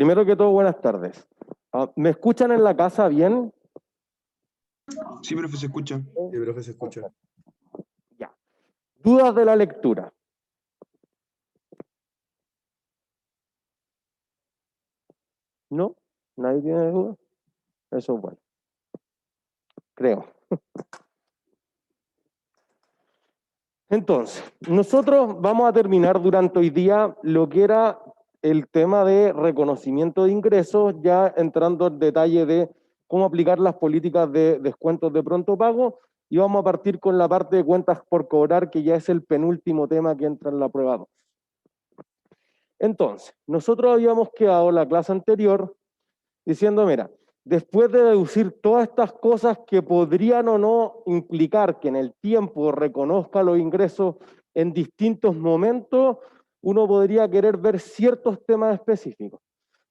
Primero que todo, buenas tardes. ¿Me escuchan en la casa bien? Sí, profe, se escucha. Sí, profe, se escucha. Ya. ¿Dudas de la lectura? ¿No? ¿Nadie tiene dudas? Eso es bueno. Creo. Entonces, nosotros vamos a terminar durante hoy día lo que era el tema de reconocimiento de ingresos, ya entrando en detalle de cómo aplicar las políticas de descuentos de pronto pago, y vamos a partir con la parte de cuentas por cobrar, que ya es el penúltimo tema que entra en la prueba 2. Entonces, nosotros habíamos quedado la clase anterior diciendo, mira, después de deducir todas estas cosas que podrían o no implicar que en el tiempo reconozca los ingresos en distintos momentos, uno podría querer ver ciertos temas específicos.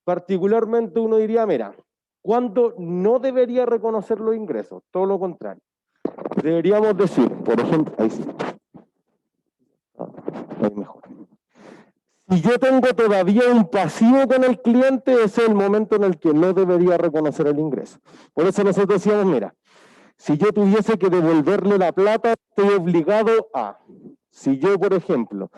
Particularmente uno diría, mira, ¿cuándo no debería reconocer los ingresos? Todo lo contrario. Deberíamos decir, por ejemplo, ahí sí. Ahí mejor. Si yo tengo todavía un pasivo con el cliente, ese es el momento en el que no debería reconocer el ingreso. Por eso nosotros decíamos, mira, si yo tuviese que devolverle la plata, estoy obligado a. Si yo, por ejemplo,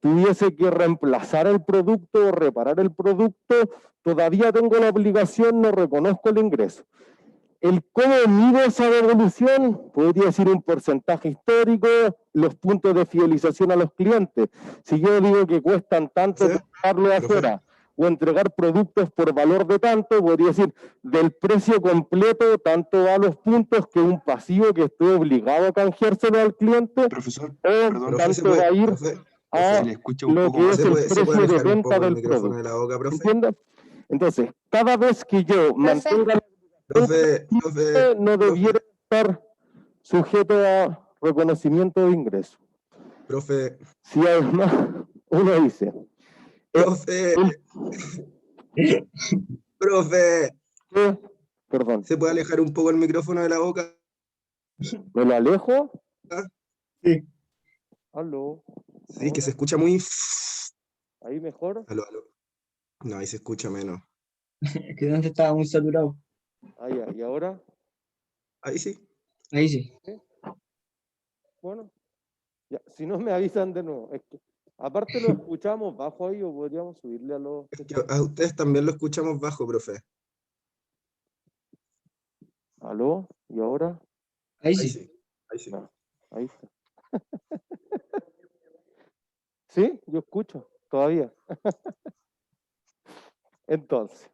tuviese que reemplazar el producto o reparar el producto, todavía tengo la obligación, no reconozco el ingreso. El cómo mido esa devolución, podría decir un porcentaje histórico, los puntos de fidelización a los clientes. Si yo digo que cuestan tanto entregarlo de afuera o entregar productos por valor de tanto, podría decir del precio completo, tanto va a los puntos que un pasivo que estoy obligado a canjeárselo al cliente, Profesor, o perdón, tanto va a ir a se le escucha un lo poco que más. es el ¿Se puede precio de alejar un venta poco el del micrófono de producto. la boca, profe? ¿Entiendes? Entonces, cada vez que yo mantenga Profe, no debiera estar sujeto a reconocimiento de ingreso. profe, Si además uno dice, profe, profe, perdón, ¿se puede alejar un poco el micrófono de la boca? ¿me lo alejo? Sí. ¿Aló? Sí, que se escucha muy... ¿Ahí mejor? Aló, aló. No, ahí se escucha menos. Es que antes estaba muy saturado. Ah, ya. ¿Y ahora? Ahí sí. Ahí sí. ¿Sí? Bueno, ya. Si no me avisan de nuevo. Es que, aparte lo escuchamos bajo ahí o podríamos subirle a los... Es que a ustedes también lo escuchamos bajo, profe. ¿Aló? ¿Y ahora? Ahí Ahí sí. sí. Ahí sí. No, ahí está. Sí, yo escucho, todavía. Entonces,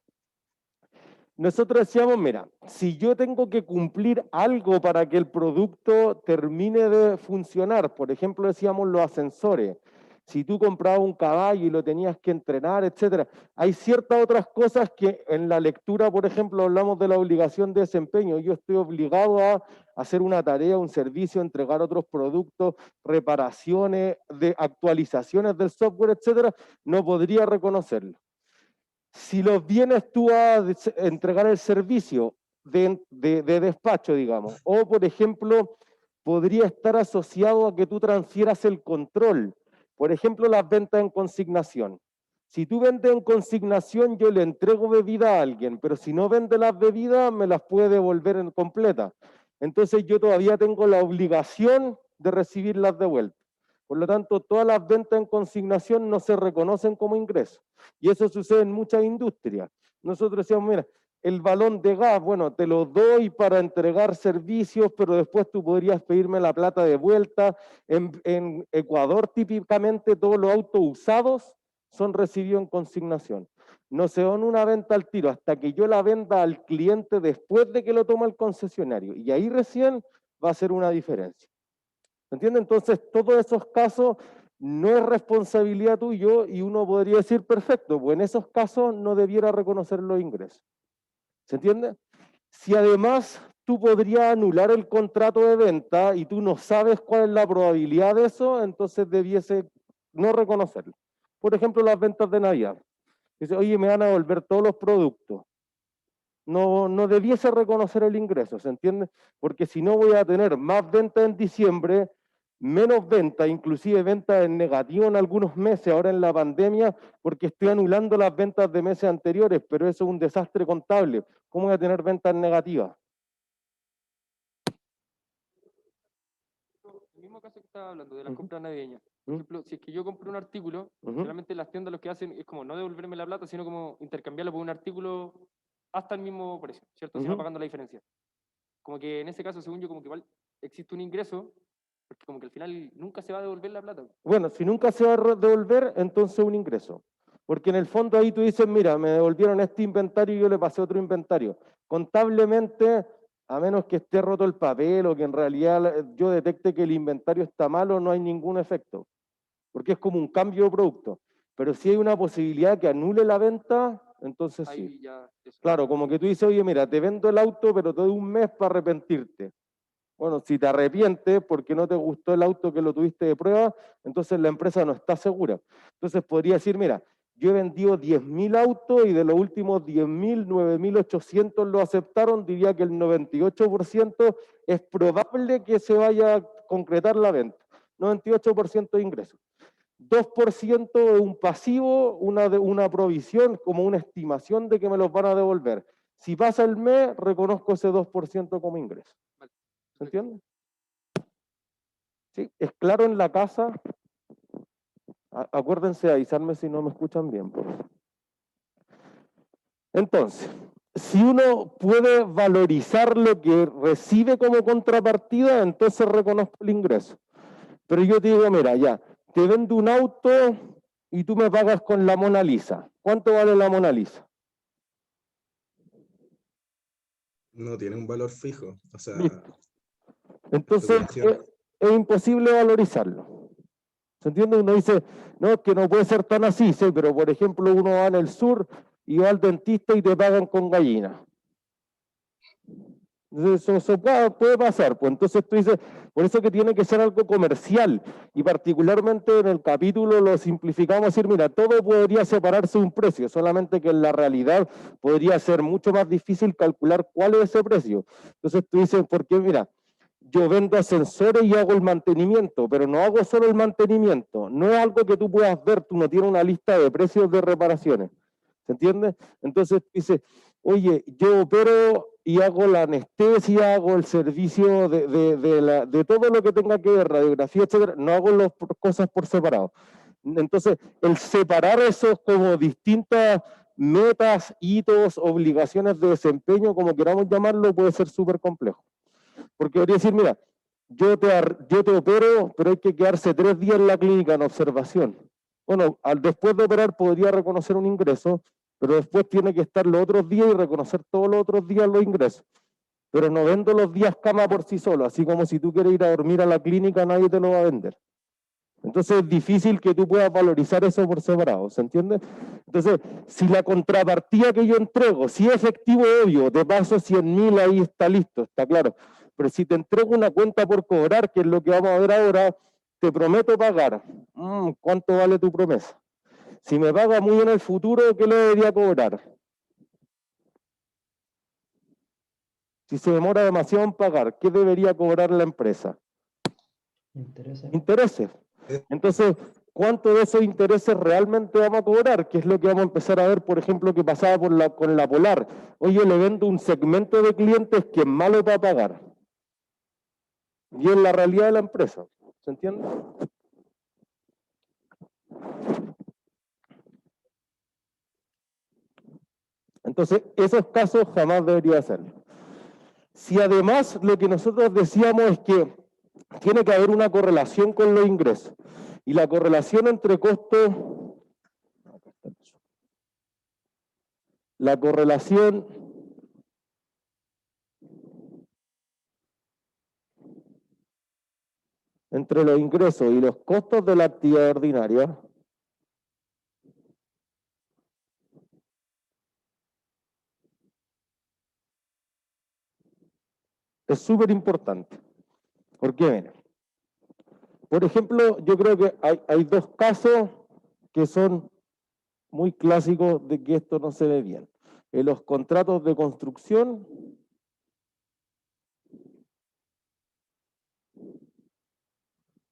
nosotros decíamos, mira, si yo tengo que cumplir algo para que el producto termine de funcionar, por ejemplo, decíamos los ascensores, si tú comprabas un caballo y lo tenías que entrenar, etcétera, hay ciertas otras cosas que en la lectura, por ejemplo, hablamos de la obligación de desempeño. Yo estoy obligado a hacer una tarea, un servicio, entregar otros productos, reparaciones, de actualizaciones del software, etcétera, no podría reconocerlo. Si los vienes tú a entregar el servicio de despacho, digamos, o por ejemplo, podría estar asociado a que tú transfieras el control. Por ejemplo, las ventas en consignación. Si tú vendes en consignación, yo le entrego bebida a alguien, pero si no vende las bebidas, me las puede devolver en completa. Entonces yo todavía tengo la obligación de recibirlas de vuelta. Por lo tanto, todas las ventas en consignación no se reconocen como ingreso. Y eso sucede en muchas industrias. Nosotros decíamos, mira, el balón de gas, bueno, te lo doy para entregar servicios, pero después tú podrías pedirme la plata de vuelta. En Ecuador, típicamente, todos los autos usados son recibidos en consignación. No se dan una venta al tiro hasta que yo la venda al cliente después de que lo toma el concesionario. Y ahí recién va a ser una diferencia. ¿Entiendes? Entonces, todos esos casos no es responsabilidad tuya y uno podría decir, perfecto, pues en esos casos no debiera reconocer los ingresos. ¿Se entiende? Si además tú podrías anular el contrato de venta y tú no sabes cuál es la probabilidad de eso, entonces debiese no reconocerlo. Por ejemplo, las ventas de Navidad. Dice, oye, me van a devolver todos los productos. No debiese reconocer el ingreso, ¿se entiende? Porque si no voy a tener más ventas en diciembre, menos ventas, inclusive ventas en negativo en algunos meses, ahora en la pandemia, porque estoy anulando las ventas de meses anteriores, pero eso es un desastre contable. ¿Cómo voy a tener ventas negativas? El mismo caso que estaba hablando de las Ujú. compras navideñas. Por Ujú. ejemplo, si es que yo compro un artículo, Ujú. generalmente las tiendas lo que hacen es como no devolverme la plata, sino como intercambiarlo por un artículo hasta el mismo precio, ¿cierto? Sino Ujú. pagando la diferencia. Como que en ese caso, según yo, como que igual existe un ingreso, porque como que al final nunca se va a devolver la plata. Bueno, si nunca se va a devolver, entonces un ingreso. Porque en el fondo ahí tú dices, mira, me devolvieron este inventario y yo le pasé otro inventario. Contablemente, a menos que esté roto el papel o que en realidad yo detecte que el inventario está malo, no hay ningún efecto. Porque es como un cambio de producto. Pero si hay una posibilidad que anule la venta, entonces sí. Ahí ya eso. Claro, como que tú dices, oye, mira, te vendo el auto, pero te doy un mes para arrepentirte. Bueno, si te arrepientes porque no te gustó el auto que lo tuviste de prueba, entonces la empresa no está segura. Entonces podría decir, mira, yo he vendido 10.000 autos y de los últimos 10.000, 9.800 lo aceptaron, diría que el 98% es probable que se vaya a concretar la venta. 98% de ingresos. 2% es un pasivo, una provisión, como una estimación de que me los van a devolver. Si pasa el mes, reconozco ese 2% como ingreso. ¿Se entiende? ¿Sí? ¿Es claro en la casa? Acuérdense de avisarme si no me escuchan bien, por favor. Entonces, si uno puede valorizar lo que recibe como contrapartida, entonces reconozco el ingreso. Pero yo te digo, mira, ya, te vendo un auto y tú me pagas con la Mona Lisa. ¿Cuánto vale la Mona Lisa? No tiene un valor fijo. O sea, Listo. Entonces, especulación. es imposible valorizarlo. ¿Se entiende? Uno dice, no, es que no puede ser tan así, sí, pero por ejemplo uno va en el sur y va al dentista y te pagan con gallina. Entonces, eso puede pasar. Pues entonces tú dices, por eso que tiene que ser algo comercial. Y particularmente en el capítulo lo simplificamos a decir, mira, todo podría separarse de un precio, solamente que en la realidad podría ser mucho más difícil calcular cuál es ese precio. Entonces tú dices, porque mira, yo vendo ascensores y hago el mantenimiento, pero no hago solo el mantenimiento. No es algo que tú puedas ver, tú no tienes una lista de precios de reparaciones. ¿Se entiende? Entonces dice, oye, yo opero y hago la anestesia, hago el servicio de todo lo que tenga que ver, radiografía, etcétera. No hago las cosas por separado. Entonces, el separar esos como distintas metas, hitos, obligaciones de desempeño, como queramos llamarlo, puede ser súper complejo. Porque podría decir, mira, yo te opero, pero hay que quedarse 3 días en la clínica en observación. Bueno, después de operar podría reconocer un ingreso, pero después tiene que estar los otros días y reconocer todos los otros días los ingresos. Pero no vendo los días cama por sí solo, así como si tú quieres ir a dormir a la clínica, nadie te lo va a vender. Entonces es difícil que tú puedas valorizar eso por separado, ¿se entiende? Entonces, si la contrapartida que yo entrego, si es efectivo, obvio, te paso 100.000, ahí está listo, está claro. Pero si te entrego una cuenta por cobrar, que es lo que vamos a ver ahora, te prometo pagar. ¿Cuánto vale tu promesa? Si me paga muy en el futuro, ¿qué le debería cobrar? Si se demora demasiado en pagar, ¿qué debería cobrar la empresa? Intereses. Entonces, ¿cuánto de esos intereses realmente vamos a cobrar? Que es lo que vamos a empezar a ver, por ejemplo, que pasaba con la Polar. Oye, le vendo un segmento de clientes que es malo para pagar. Y es la realidad de la empresa. ¿Se entiende? Entonces, esos casos jamás debería hacerlo. Si además lo que nosotros decíamos es que tiene que haber una correlación con los ingresos, y la correlación entre costos, la correlación entre los ingresos y los costos de la actividad ordinaria es súper importante. ¿Por qué? Miren, por ejemplo, yo creo que hay dos casos que son muy clásicos de que esto no se ve bien. En los contratos de construcción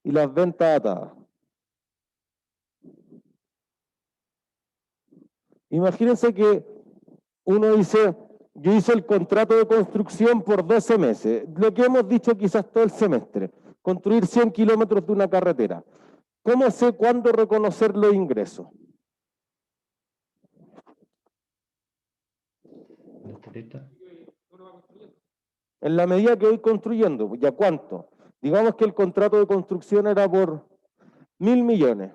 y las ventas atadas. Imagínense que uno dice, yo hice el contrato de construcción por 12 meses, lo que hemos dicho quizás todo el semestre, construir 100 kilómetros de una carretera. ¿Cómo sé cuándo reconocer los ingresos? En la medida que voy construyendo, ¿ya cuánto? Digamos que el contrato de construcción era por 1.000 millones.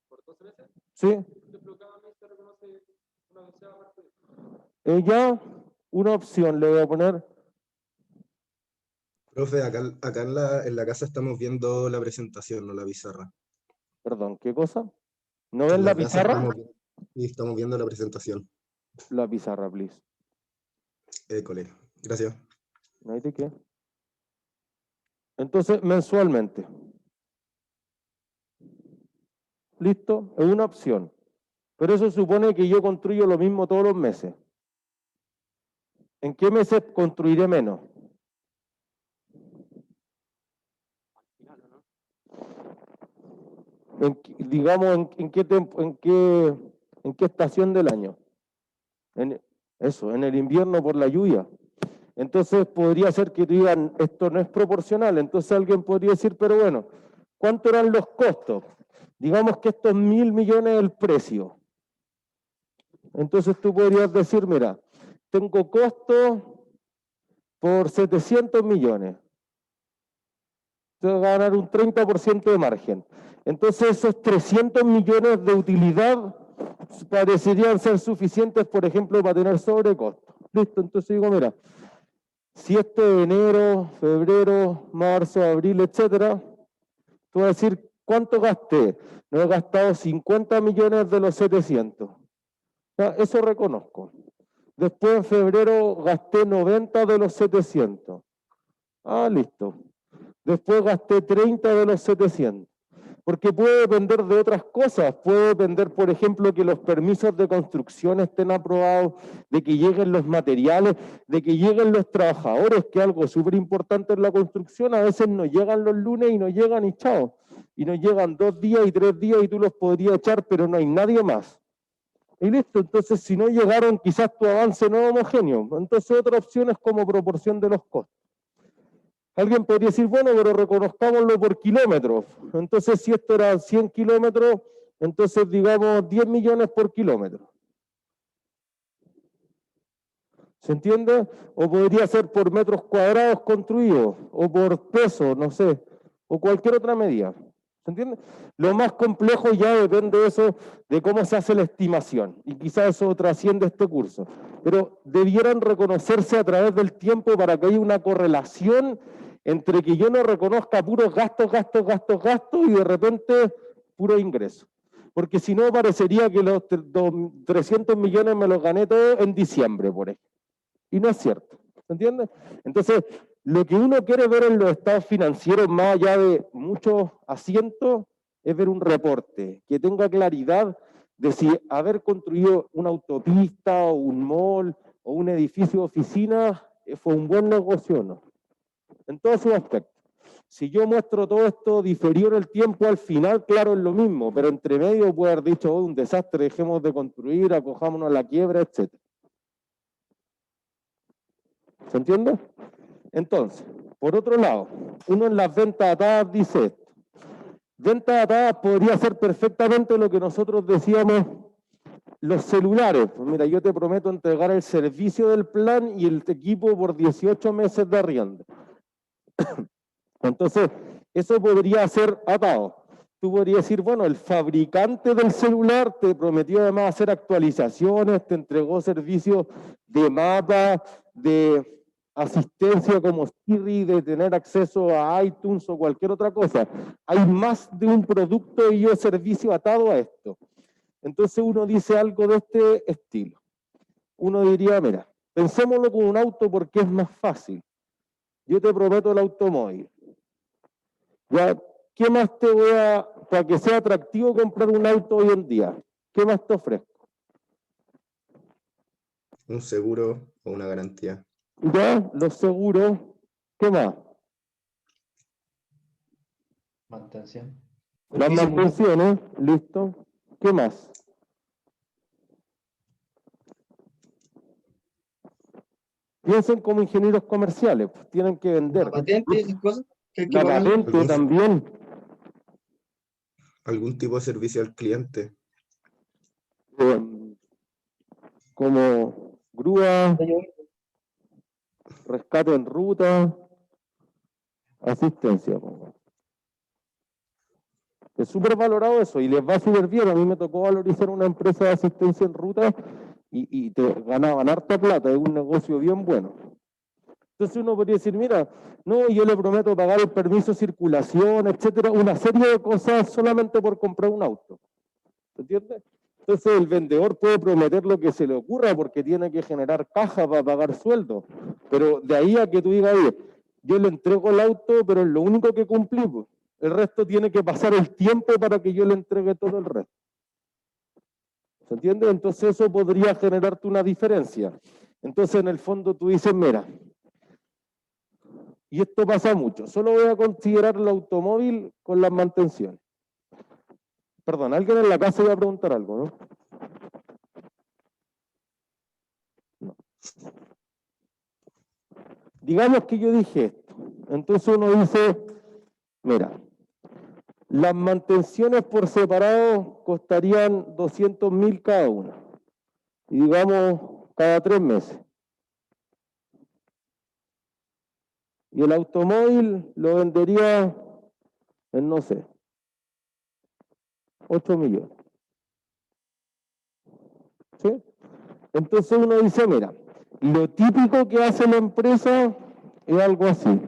¿Por 12 meses? ¿Sí? Cada mes se reconoce una onceava parte de Ya una opción le voy a poner. Profe, acá en la casa estamos viendo la presentación, no la pizarra. Perdón, ¿qué cosa? ¿No En ven la la casa pizarra? estamos viendo la presentación. La pizarra, please. École. Gracias. ¿No hay de qué? Entonces, mensualmente. ¿Listo? Es una opción. Pero eso supone que yo construyo lo mismo todos los meses. ¿En qué meses construiré menos? final, ¿no? Digamos, ¿en qué tiempo, en qué estación del año? En el invierno por la lluvia. Entonces podría ser que digan, esto no es proporcional. Entonces alguien podría decir, pero bueno, ¿cuánto eran los costos? Digamos que estos 1.000 millones es el precio. Entonces tú podrías decir, mira, tengo costo por 700 millones. Tengo que ganar un 30% de margen. Entonces esos 300 millones de utilidad parecerían ser suficientes, por ejemplo, para tener sobrecosto. Listo, entonces digo, mira, si esto es enero, febrero, marzo, abril, etcétera, tú vas a decir, ¿cuánto gasté? No he gastado 50 millones de los 700. Ya, eso reconozco. Después en febrero gasté 90 de los 700. Ah, listo. Después gasté 30 de los 700. Porque puede depender de otras cosas. Puede depender, por ejemplo, que los permisos de construcción estén aprobados, de que lleguen los materiales, de que lleguen los trabajadores, que es algo súper importante en la construcción. A veces no llegan los lunes y no llegan y chao. Y nos llegan 2 días y 3 días y tú los podrías echar, pero no hay nadie más. Y listo, entonces si no llegaron, quizás tu avance no es homogéneo. Entonces otra opción es como proporción de los costos. Alguien podría decir, bueno, pero reconozcámoslo por kilómetros. Entonces, si esto era 100 kilómetros, entonces digamos 10 millones por kilómetro. ¿Se entiende? O podría ser por metros cuadrados construidos, o por peso, no sé, o cualquier otra medida. ¿Se entiende? Lo más complejo ya depende de eso, de cómo se hace la estimación. Y quizás eso trasciende este curso. Pero debieran reconocerse a través del tiempo para que haya una correlación entre que yo no reconozca puros gastos, y de repente puro ingreso. Porque si no, parecería que los 300 millones me los gané todos en diciembre, por ejemplo. Y no es cierto. ¿Se entiende? Entonces, lo que uno quiere ver en los estados financieros, más allá de muchos asientos, es ver un reporte que tenga claridad de si haber construido una autopista o un mall o un edificio de oficinas fue un buen negocio o no. En todos sus aspectos. Si yo muestro todo esto diferido en el tiempo, al final, claro, es lo mismo, pero entre medio puede haber dicho, oh, un desastre, dejemos de construir, acojámonos a la quiebra, etc. ¿Se entiende? Entonces, por otro lado, uno en las ventas atadas dice esto. Ventas atadas podría ser perfectamente lo que nosotros decíamos los celulares. Pues mira, yo te prometo entregar el servicio del plan y el equipo por 18 meses de arriendo. Entonces, eso podría ser atado. Tú podrías decir, bueno, el fabricante del celular te prometió además hacer actualizaciones, te entregó servicios de mapa, de asistencia como Siri, de tener acceso a iTunes o cualquier otra cosa. Hay más de un producto y o servicio atado a esto. Entonces uno dice algo de este estilo. Uno diría, mira, pensémoslo con un auto porque es más fácil. Yo te prometo el automóvil. Ya, ¿qué más te voy a, para que sea atractivo comprar un auto hoy en día? ¿Qué más te ofrezco? Un seguro o una garantía. Ya, los seguros, ¿qué más? Mantención. Las Muchísimo. mantenciones, listo. ¿Qué más? Piensen como ingenieros comerciales, pues, tienen que La vender. patente y esas cosas que hay que La pagar. patente Algún- también. Algún tipo de servicio al cliente. eh, como grúa, rescate en ruta, asistencia. Pues. Es súper valorado eso y les va súper bien. A mí me tocó valorizar una empresa de asistencia en ruta y te ganaban harta plata, es un negocio bien bueno. Entonces uno podría decir, mira, no, yo le prometo pagar el permiso de circulación, etcétera, una serie de cosas solamente por comprar un auto. ¿Entiendes? Entonces el vendedor puede prometer lo que se le ocurra porque tiene que generar caja para pagar sueldo. Pero de ahí a que tú digas, oye, yo le entrego el auto, pero es lo único que cumplí, pues. El resto tiene que pasar el tiempo para que yo le entregue todo el resto. ¿Se entiende? Entonces eso podría generarte una diferencia. Entonces en el fondo tú dices, mira, y esto pasa mucho, solo voy a considerar el automóvil con las mantenciones. Perdón, alguien en la casa iba a preguntar algo, ¿no? No. Digamos que yo dije esto. Entonces uno dice, mira, las mantenciones por separado costarían 200.000 cada una. Y digamos, cada 3 meses. Y el automóvil lo vendería en, no sé, 8 millones. ¿Sí? Entonces uno dice, mira, lo típico que hace la empresa es algo así.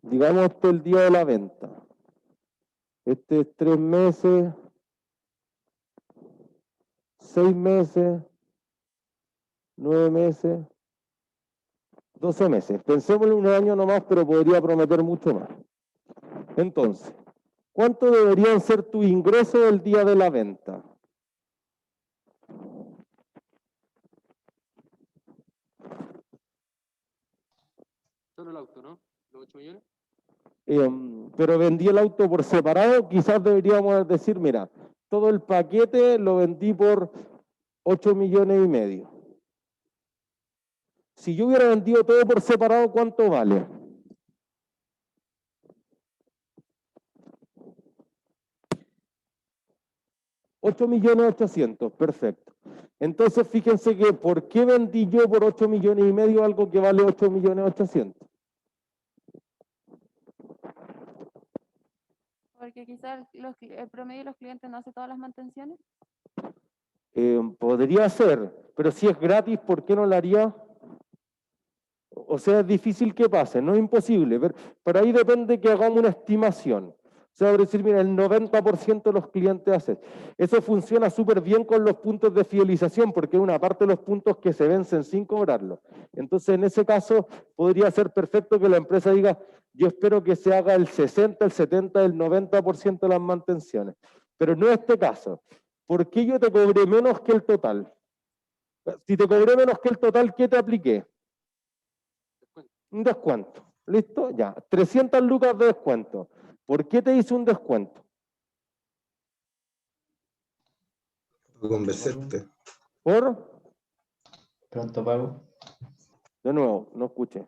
Digamos hasta el día de la venta. Este es 3 meses, 6 meses, 9 meses, 12 meses. Pensémosle un año nomás, pero podría prometer mucho más. Entonces, ¿cuánto deberían ser tus ingresos el día de la venta? Solo el auto, ¿no? Los 8 millones. Pero vendí el auto por separado, quizás deberíamos decir, mira, todo el paquete lo vendí por 8 millones y medio. Si yo hubiera vendido todo por separado, ¿cuánto vale? $8.800.000, perfecto. Entonces, fíjense que, ¿por qué vendí yo por 8 millones y medio algo que vale 8.800.000? Porque quizás el promedio de los clientes no hace todas las mantenciones. Podría ser, pero si es gratis, ¿por qué no lo haría? O sea, es difícil que pase, no es imposible, pero ahí depende que hagamos una estimación. O sea, decir, mira, el 90% de los clientes hacen. Eso funciona súper bien con los puntos de fidelización, porque es una parte de los puntos que se vencen sin cobrarlo. Entonces, en ese caso, podría ser perfecto que la empresa diga, yo espero que se haga el 60, el 70, el 90% de las mantenciones. Pero no es este caso. ¿Por qué yo te cobré menos que el total? Si te cobré menos que el total, ¿qué te apliqué? Un descuento. ¿Listo? Ya. 300 lucas de descuento. ¿Por qué te hice un descuento? Convencerte. ¿Por? Pronto pago. De nuevo, no escuché.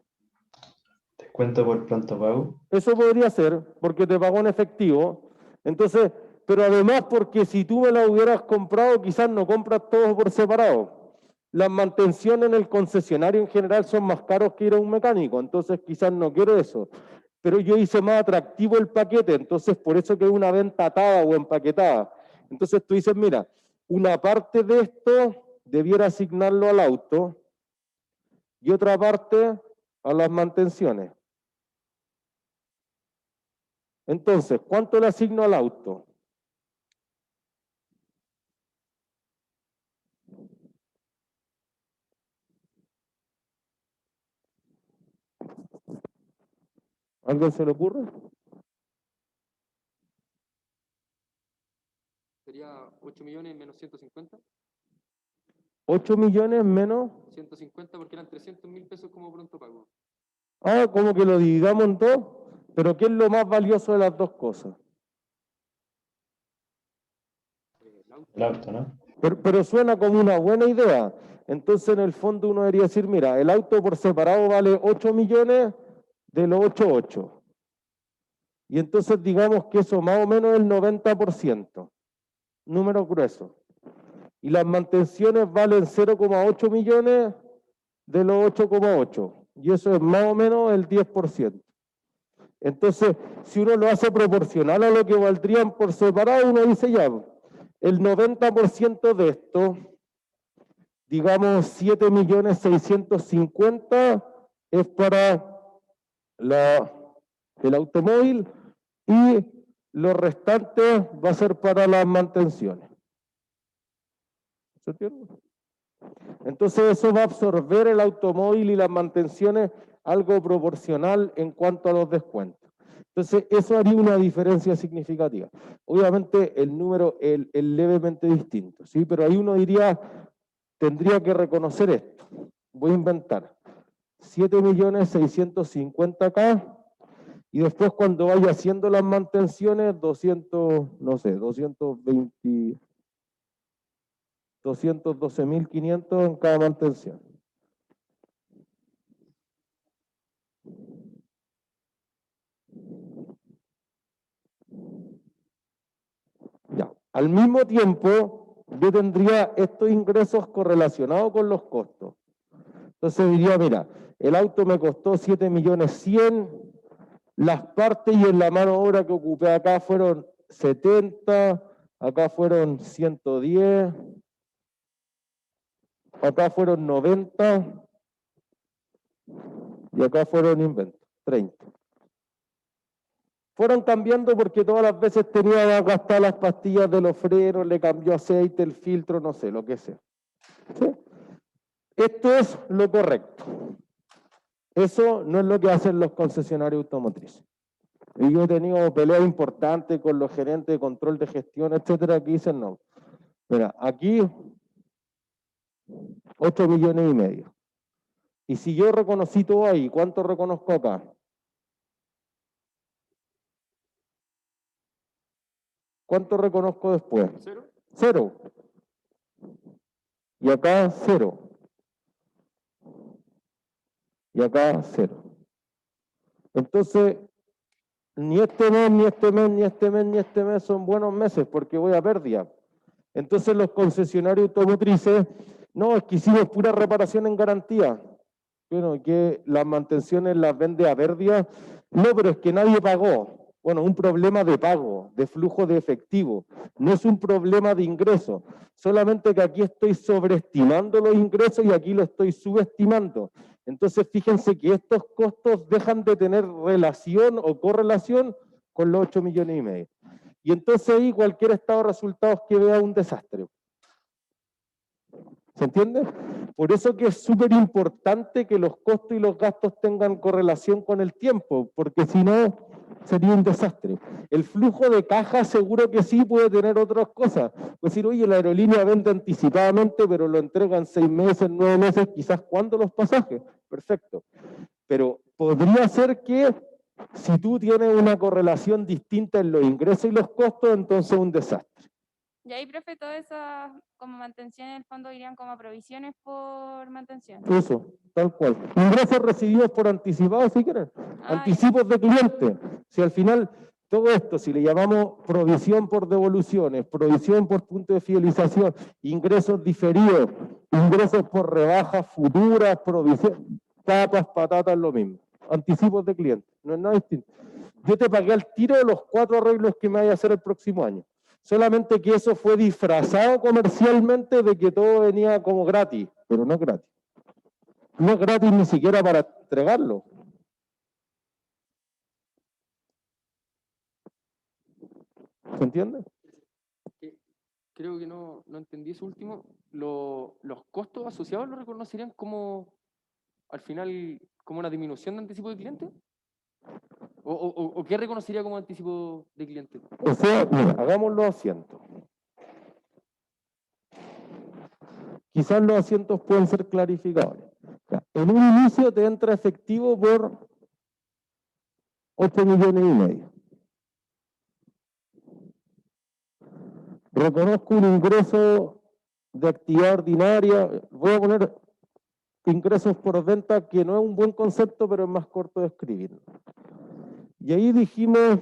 Descuento por pronto pago. Eso podría ser, porque te pagó en efectivo. Entonces, pero además porque si tú me la hubieras comprado, quizás no compras todo por separado. Las mantenciones en el concesionario en general son más caros que ir a un mecánico, entonces quizás no quiero eso. Pero yo hice más atractivo el paquete, entonces por eso que es una venta atada o empaquetada. Entonces tú dices, mira, una parte de esto debiera asignarlo al auto y otra parte a las mantenciones. Entonces, ¿cuánto le asigno al auto? ¿Alguien se le ocurre? Sería 8 millones menos 150. 8 millones menos 150 porque eran 300.000 pesos como pronto pago. Ah, como que lo dividamos en dos, pero ¿qué es lo más valioso de las dos cosas? El auto, ¿no? Pero suena como una buena idea. Entonces, en el fondo, uno debería decir, mira, el auto por separado vale 8 millones de los 8. Y entonces digamos que eso más o menos es el 90%, número grueso. Y las mantenciones valen 0,8 millones de los 8,8. Y eso es más o menos el 10%. Entonces, si uno lo hace proporcional a lo que valdrían por separado, uno dice ya, el 90% de esto, digamos 7.650.000 es para el automóvil y lo restante va a ser para las mantenciones. ¿Se entiende? Entonces eso va a absorber el automóvil y las mantenciones algo proporcional en cuanto a los descuentos. Entonces eso haría una diferencia significativa. Obviamente el número es levemente distinto, ¿sí? Pero ahí uno diría, tendría que reconocer esto. Voy a inventar 7.650.000 y después cuando vaya haciendo las mantenciones 212.500 en cada mantención. Ya. Al mismo tiempo, yo tendría estos ingresos correlacionados con los costos. Entonces diría, mira, el auto me costó 7.100.000, las partes y en la mano de obra que ocupé acá fueron 70, acá fueron 110, acá fueron 90 y acá fueron inventos, 30. Fueron cambiando porque todas las veces tenía que gastar las pastillas de los frenos, le cambió aceite, el filtro, no sé, lo que sea. ¿Sí? Esto es lo correcto. Eso no es lo que hacen los concesionarios automotrices. Y yo he tenido peleas importantes con los gerentes de control de gestión, etcétera, que dicen no. Mira, aquí 8,5 millones. Y si yo reconocí todo ahí, ¿cuánto reconozco acá? ¿Cuánto reconozco después? ¿Cero? 0. Y acá 0. Y acá 0. Entonces, ni este mes, ni este mes, ni este mes, ni este mes son buenos meses porque voy a pérdida. Entonces los concesionarios automotrices, no, es que hicimos pura reparación en garantía. Bueno, que las mantenciones las vende a pérdida. No, pero es que nadie pagó. Bueno, un problema de pago, de flujo de efectivo. No es un problema de ingreso. Solamente que aquí estoy sobreestimando los ingresos y aquí lo estoy subestimando. Entonces, fíjense que estos costos dejan de tener relación o correlación con los 8,5 millones. Y entonces ahí cualquier estado de resultados que vea un desastre. ¿Se entiende? Por eso que es súper importante que los costos y los gastos tengan correlación con el tiempo, porque si no, sería un desastre. El flujo de caja seguro que sí puede tener otras cosas. Puede decir, oye, la aerolínea vende anticipadamente, pero lo entregan 6 meses, 9 meses, quizás ¿cuándo los pasajes? Perfecto. Pero podría ser que si tú tienes una correlación distinta en los ingresos y los costos, entonces es un desastre. Y ahí, profe, todas esas como mantenciones en el fondo irían como provisiones por mantención. Eso, tal cual. Ingresos recibidos por anticipado, si quieren. Anticipos de cliente. Si al final todo esto, si le llamamos provisión por devoluciones, provisión por punto de fidelización, ingresos diferidos, ingresos por rebajas futuras, provisión, papas, patatas, lo mismo. Anticipos de cliente, no es nada distinto. Yo te pagué al tiro los 4 arreglos que me vaya a hacer el próximo año. Solamente que eso fue disfrazado comercialmente de que todo venía como gratis, pero no es gratis. No es gratis ni siquiera para entregarlo. ¿Se entiende? Creo que no entendí eso último. ¿Los costos asociados los reconocerían como, al final, como una disminución de anticipo de cliente? ¿O qué reconocería como anticipo de cliente? O sea, mira, hagamos los asientos. Quizás los asientos pueden ser clarificadores. Ya, en un inicio te entra efectivo por 8 millones y medio. Reconozco un ingreso de actividad ordinaria, voy a poner ingresos por venta, que no es un buen concepto, pero es más corto de escribir. Y ahí dijimos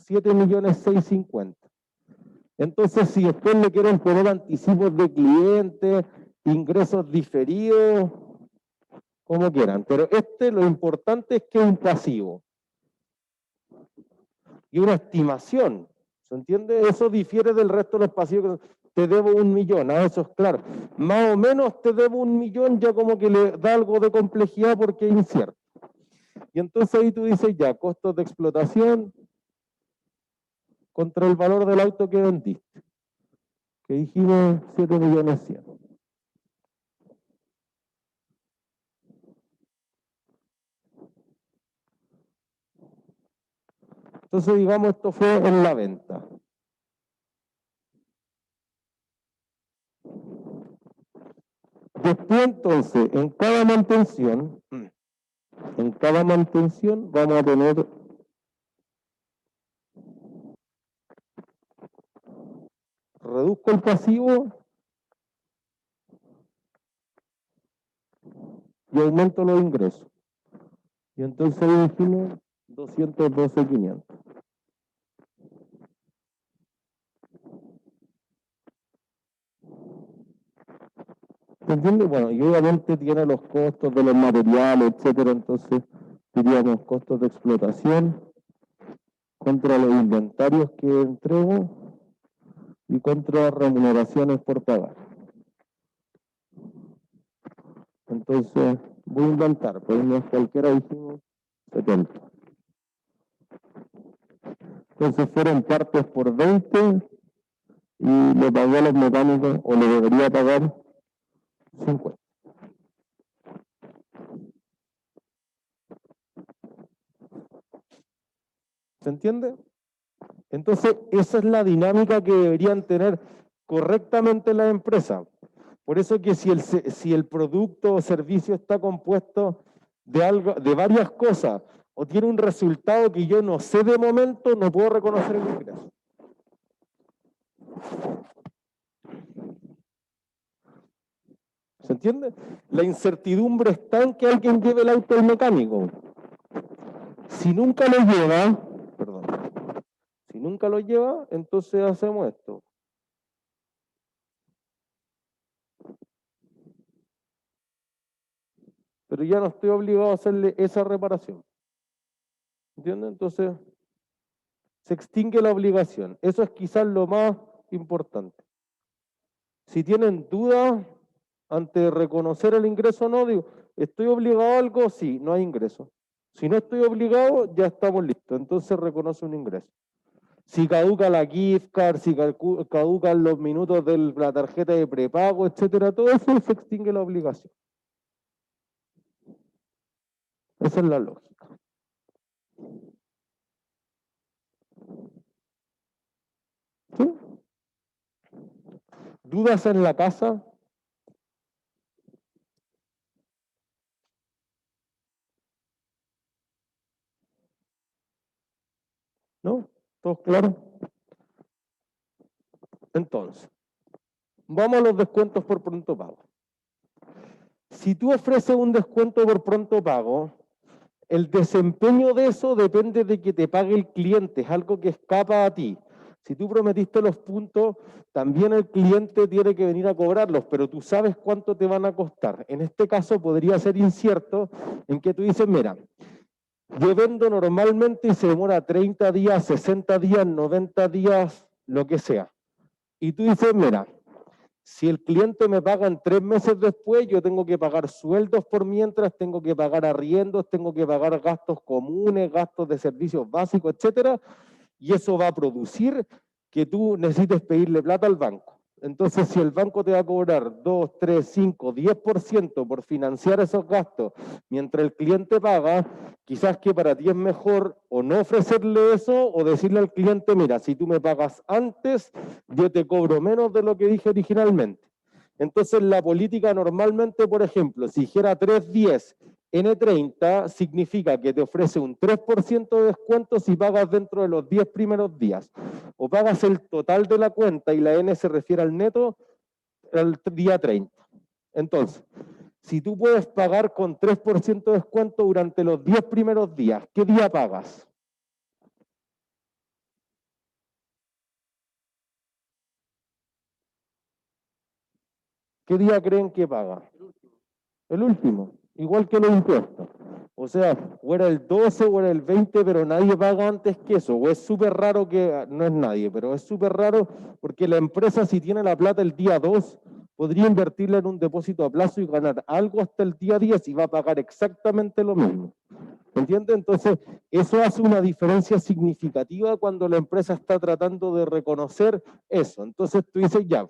7.650.000. Entonces, si después le quieren poner anticipos de clientes, ingresos diferidos, como quieran. Pero lo importante es que es un pasivo. Y una estimación. ¿Se entiende? Eso difiere del resto de los pasivos. Te debo 1 millón, eso es claro. Más o menos te debo 1 millón, ya como que le da algo de complejidad porque es incierto. Y entonces ahí tú dices ya, costos de explotación contra el valor del auto que vendiste. Que dijimos 7.100.000. Entonces, digamos, esto fue en la venta. Después, entonces, en cada mantención vamos a tener reduzco el pasivo y aumento los ingresos. Y entonces ahí dijimos 212.500. ¿Se entiende? Bueno, y obviamente tiene los costos de los materiales, etcétera. Entonces, diríamos costos de explotación contra los inventarios que entrego y contra remuneraciones por pagar. Entonces, voy a inventar, pues cualquiera dijimos 70. Entonces fueron partes por 20 y le pagué a los mecánicos, o le debería pagar 50. ¿Se entiende? Entonces, esa es la dinámica que deberían tener correctamente las empresas. Por eso que si el producto o servicio está compuesto de varias cosas, o tiene un resultado que yo no sé de momento, no puedo reconocer el ingreso. ¿Se entiende? La incertidumbre está en que alguien lleve el auto al mecánico. Si nunca lo lleva, entonces hacemos esto. Pero ya no estoy obligado a hacerle esa reparación. ¿Entienden? Entonces, se extingue la obligación. Eso es quizás lo más importante. Si tienen dudas ante reconocer el ingreso o no, digo, ¿estoy obligado a algo? Sí, no hay ingreso. Si no estoy obligado, ya estamos listos. Entonces reconoce un ingreso. Si caduca la gift card, si caducan los minutos de la tarjeta de prepago, etcétera, todo eso se extingue la obligación. Esa es la lógica. ¿Sí? ¿Dudas en la casa? ¿No? ¿Todos claros? Entonces, vamos a los descuentos por pronto pago. Si tú ofreces un descuento por pronto pago, el desempeño de eso depende de que te pague el cliente, es algo que escapa a ti. Si tú prometiste los puntos, también el cliente tiene que venir a cobrarlos, pero tú sabes cuánto te van a costar. En este caso podría ser incierto en que tú dices, mira, yo vendo normalmente y se demora 30 días, 60 días, 90 días, lo que sea. Y tú dices, mira, si el cliente me paga en 3 meses después, yo tengo que pagar sueldos por mientras, tengo que pagar arriendos, tengo que pagar gastos comunes, gastos de servicios básicos, etcétera, y eso va a producir que tú necesites pedirle plata al banco. Entonces, si el banco te va a cobrar 2, 3, 5, 10% por financiar esos gastos mientras el cliente paga, quizás que para ti es mejor o no ofrecerle eso o decirle al cliente, mira, si tú me pagas antes, yo te cobro menos de lo que dije originalmente. Entonces, la política normalmente, por ejemplo, si dijera 3.10 N30 significa que te ofrece un 3% de descuento si pagas dentro de los 10 primeros días. O pagas el total de la cuenta y la N se refiere al neto al día 30. Entonces, si tú puedes pagar con 3% de descuento durante los 10 primeros días, ¿qué día pagas? ¿Qué día creen que paga? El último, igual que los impuestos. O sea, o era el 12 o era el 20, pero nadie paga antes que eso. O es súper raro que, no es nadie, pero es súper raro porque la empresa si tiene la plata el día 2, podría invertirla en un depósito a plazo y ganar algo hasta el día 10 y va a pagar exactamente lo mismo. ¿Entiendes? Entonces, eso hace una diferencia significativa cuando la empresa está tratando de reconocer eso. Entonces tú dices, ya,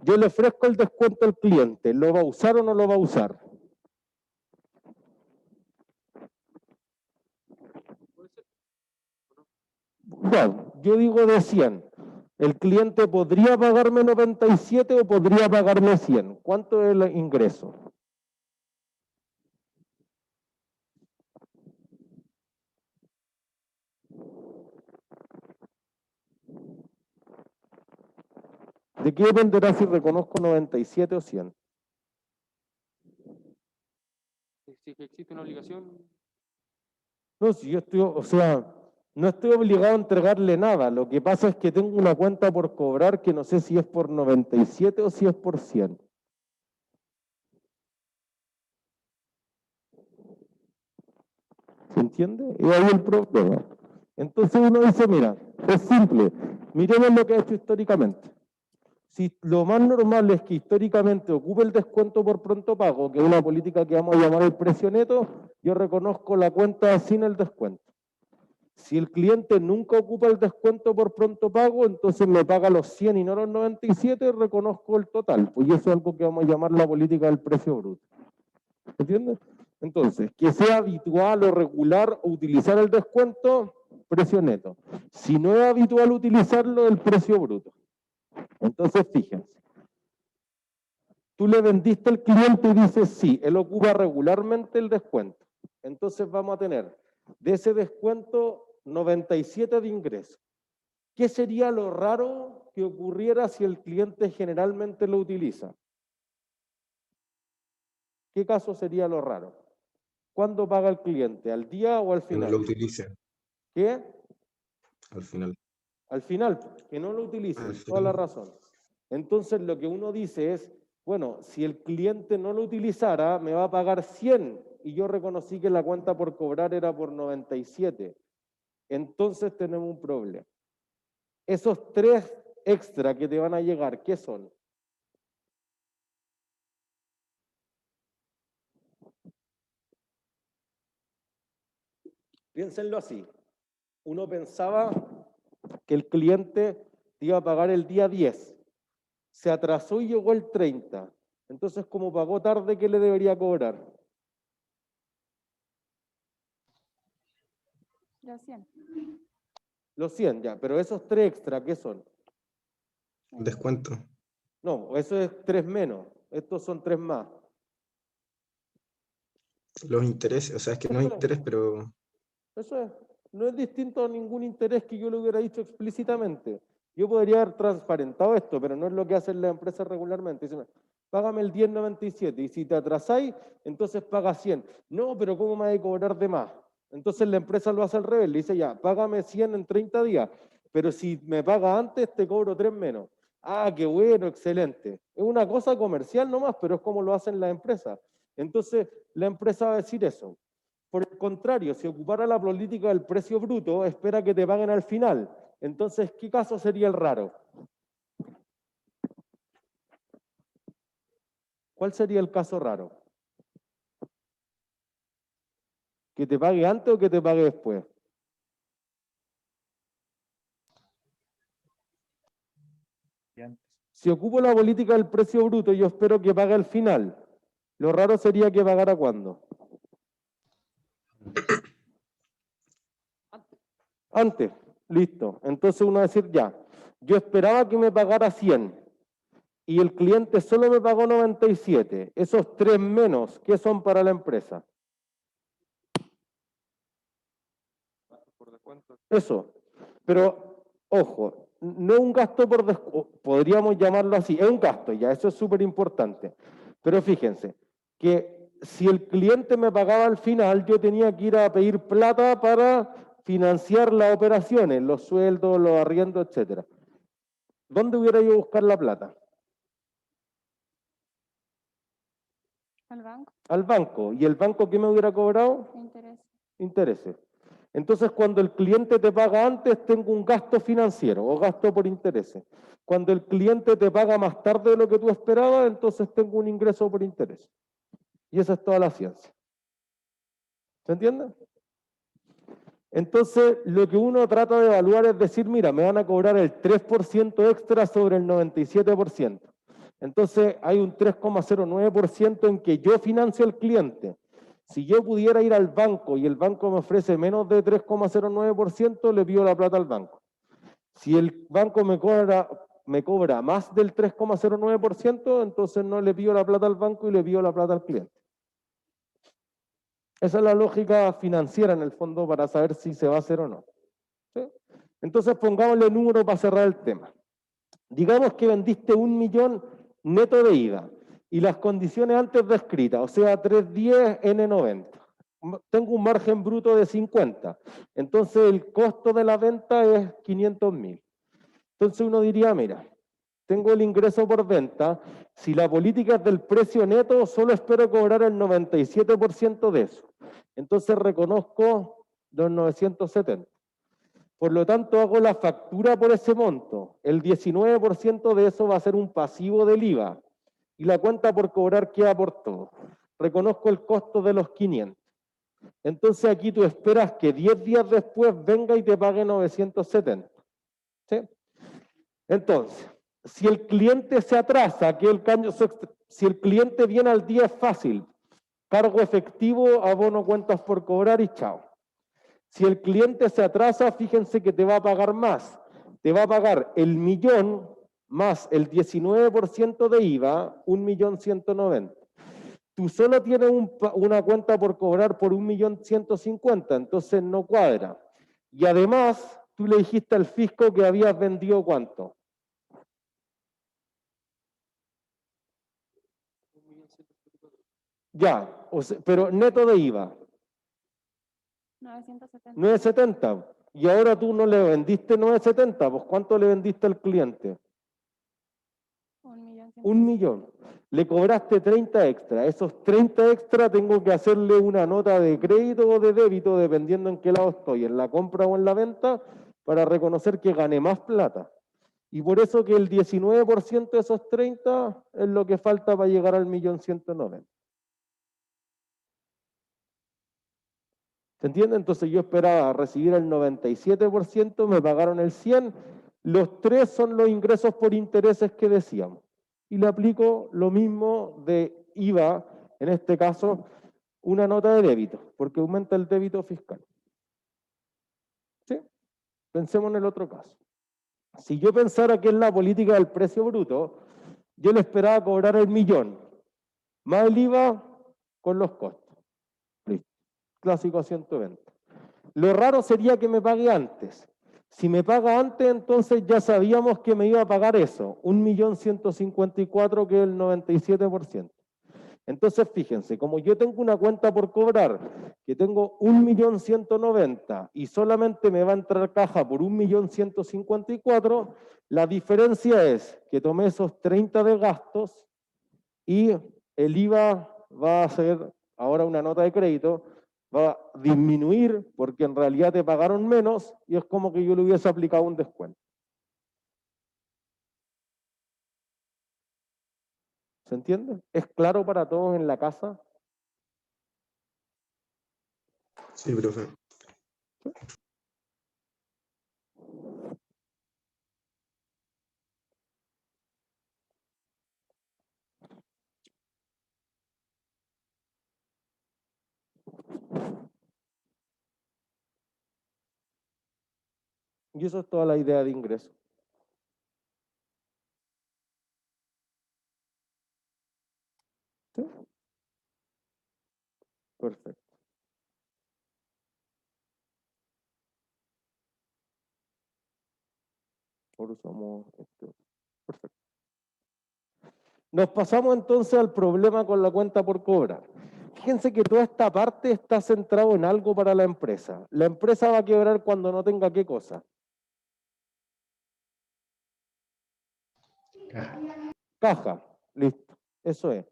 yo le ofrezco el descuento al cliente, ¿lo va a usar o no lo va a usar? Bueno, yo digo de 100. ¿El cliente podría pagarme 97 o podría pagarme 100? ¿Cuánto es el ingreso? ¿De qué dependerá si reconozco 97 o 100? Si existe una obligación, No, si yo estoy, o sea, no estoy obligado a entregarle nada. Lo que pasa es que tengo una cuenta por cobrar que no sé si es por 97 o si es por 100. ¿Se entiende? Y ahí el problema. Entonces uno dice, mira, es simple. Miremos lo que ha hecho históricamente. Si lo más normal es que históricamente ocupe el descuento por pronto pago, que es una política que vamos a llamar el precio neto, yo reconozco la cuenta sin el descuento. Si el cliente nunca ocupa el descuento por pronto pago, entonces me paga los 100 y no los 97, reconozco el total. Pues eso es algo que vamos a llamar la política del precio bruto. ¿Entiendes? Entonces, que sea habitual o regular utilizar el descuento, precio neto. Si no es habitual utilizarlo, el precio bruto. Entonces, fíjense. Tú le vendiste al cliente y dices, sí, él ocupa regularmente el descuento. Entonces vamos a tener de ese descuento 97 de ingreso. ¿Qué sería lo raro que ocurriera si el cliente generalmente lo utiliza? ¿Qué caso sería lo raro? ¿Cuándo paga el cliente? ¿Al día o al Que no final? lo utilice ¿Qué? al final. Al final, que no lo utilice, Al toda la final. razón. Entonces lo que uno dice es, bueno, si el cliente no lo utilizara, me va a pagar 100 y yo reconocí que la cuenta por cobrar era por 97. Entonces tenemos un problema. Esos 3 extra que te van a llegar, ¿qué son? Piénsenlo así. Uno pensaba que el cliente te iba a pagar el día 10. Se atrasó y llegó el 30. Entonces, como pagó tarde, ¿qué le debería cobrar? Los 100. Los 100 ya, pero esos 3 extra, ¿qué son? Descuento. No, eso es 3 menos. Estos son 3 más. Los intereses, o sea, es que no hay interés, pero Eso es. No es distinto a ningún interés que yo le hubiera dicho explícitamente. Yo podría haber transparentado esto, pero no es lo que hacen las empresas regularmente. Dicen, págame el 10.97 y si te atrasáis, entonces paga 100. No, pero ¿cómo me hay que cobrar de más? Entonces la empresa lo hace al revés, le dice ya, págame 100 en 30 días, pero si me paga antes te cobro 3 menos. Ah, qué bueno, excelente. Es una cosa comercial nomás, pero es como lo hacen las empresas. Entonces la empresa va a decir eso. Por el contrario, si ocupara la política del precio bruto, espera que te paguen al final. Entonces, ¿qué caso sería el raro? ¿Cuál sería el caso raro? ¿Que te pague antes o que te pague después? Si ocupo la política del precio bruto, yo espero que pague al final. Lo raro sería que pagara cuándo. Antes, listo. Entonces uno va a decir, ya, yo esperaba que me pagara 100, y el cliente solo me pagó 97. Esos 3 menos, ¿qué son para la empresa? Eso. Pero, ojo, no es un gasto por podríamos llamarlo así, es un gasto, ya, eso es súper importante. Pero fíjense, que si el cliente me pagaba al final, yo tenía que ir a pedir plata para financiar las operaciones, los sueldos, los arriendos, etc. ¿Dónde hubiera ido a buscar la plata? Al banco, Al banco. ¿Y el banco qué me hubiera cobrado? me interesa. Intereses. Entonces, cuando el cliente te paga antes, tengo un gasto financiero o gasto por intereses. Cuando el cliente te paga más tarde de lo que tú esperabas, entonces tengo un ingreso por interés. Y esa es toda la ciencia. ¿Se entiende? Entonces, lo que uno trata de evaluar es decir, mira, me van a cobrar el 3% extra sobre el 97%. Entonces, hay un 3,09% en que yo financio al cliente. Si yo pudiera ir al banco y el banco me ofrece menos de 3,09%, le pido la plata al banco. Si el banco me cobra más del 3,09%, entonces no le pido la plata al banco y le pido la plata al cliente. Esa es la lógica financiera en el fondo para saber si se va a hacer o no. ¿Sí? Entonces pongámosle número para cerrar el tema. Digamos que vendiste 1 millón neto de IVA y las condiciones antes descritas, o sea, 310 N90. Tengo un margen bruto de 50. Entonces el costo de la venta es 500.000. Entonces uno diría, mira, tengo el ingreso por venta, si la política es del precio neto, solo espero cobrar el 97% de eso. Entonces reconozco los 970. Por lo tanto, hago la factura por ese monto. El 19% de eso va a ser un pasivo del IVA. Y la cuenta por cobrar queda por todo. Reconozco el costo de los 500. Entonces aquí tú esperas que 10 días después venga y te pague 970. ¿Sí? Entonces, si el cliente se atrasa, si el cliente viene al día es fácil. Cargo efectivo, abono cuentas por cobrar y chao. Si el cliente se atrasa, fíjense que te va a pagar más. Te va a pagar el millón más el 19% de IVA, 1.190.000. Tú solo tienes una cuenta por cobrar por 1.150.000, entonces no cuadra. Y además, tú le dijiste al fisco que habías vendido ¿cuánto? Ya, pero neto de IVA. 970. 970. Y ahora tú no le vendiste 970, pues ¿cuánto le vendiste al cliente? 1.100.000. 1 millón. Le cobraste 30 extra. Esos 30 extra tengo que hacerle una nota de crédito o de débito, dependiendo en qué lado estoy, en la compra o en la venta, para reconocer que gané más plata. Y por eso que el 19% de esos 30 es lo que falta para llegar al 1.190.000. ¿Se entiende? Entonces yo esperaba recibir el 97%, me pagaron el 100%, los 3 son los ingresos por intereses que decíamos. Y le aplico lo mismo de IVA, en este caso, una nota de débito, porque aumenta el débito fiscal. ¿Sí? Pensemos en el otro caso. Si yo pensara que es la política del precio bruto, yo le esperaba cobrar el millón, más el IVA con los costos. Listo. Clásico a 120. Lo raro sería que me pague antes. Si me paga antes, entonces ya sabíamos que me iba a pagar eso, 1.154.000, que es el 97%. Entonces, fíjense, como yo tengo una cuenta por cobrar, que tengo 1.190.000 y solamente me va a entrar caja por 1.154.000, la diferencia es que tomé esos 30 de gastos y el IVA va a ser ahora una nota de crédito, va a disminuir porque en realidad te pagaron menos y es como que yo le hubiese aplicado un descuento. ¿Se entiende? ¿Es claro para todos en la casa? Sí, profe. Y eso es toda la idea de ingreso. ¿Sí? Perfecto. Ahora usamos esto. Perfecto. Nos pasamos entonces al problema con la cuenta por cobrar. Fíjense que toda esta parte está centrado en algo para la empresa. La empresa va a quebrar cuando no tenga qué cosa. Caja. Listo. Eso es.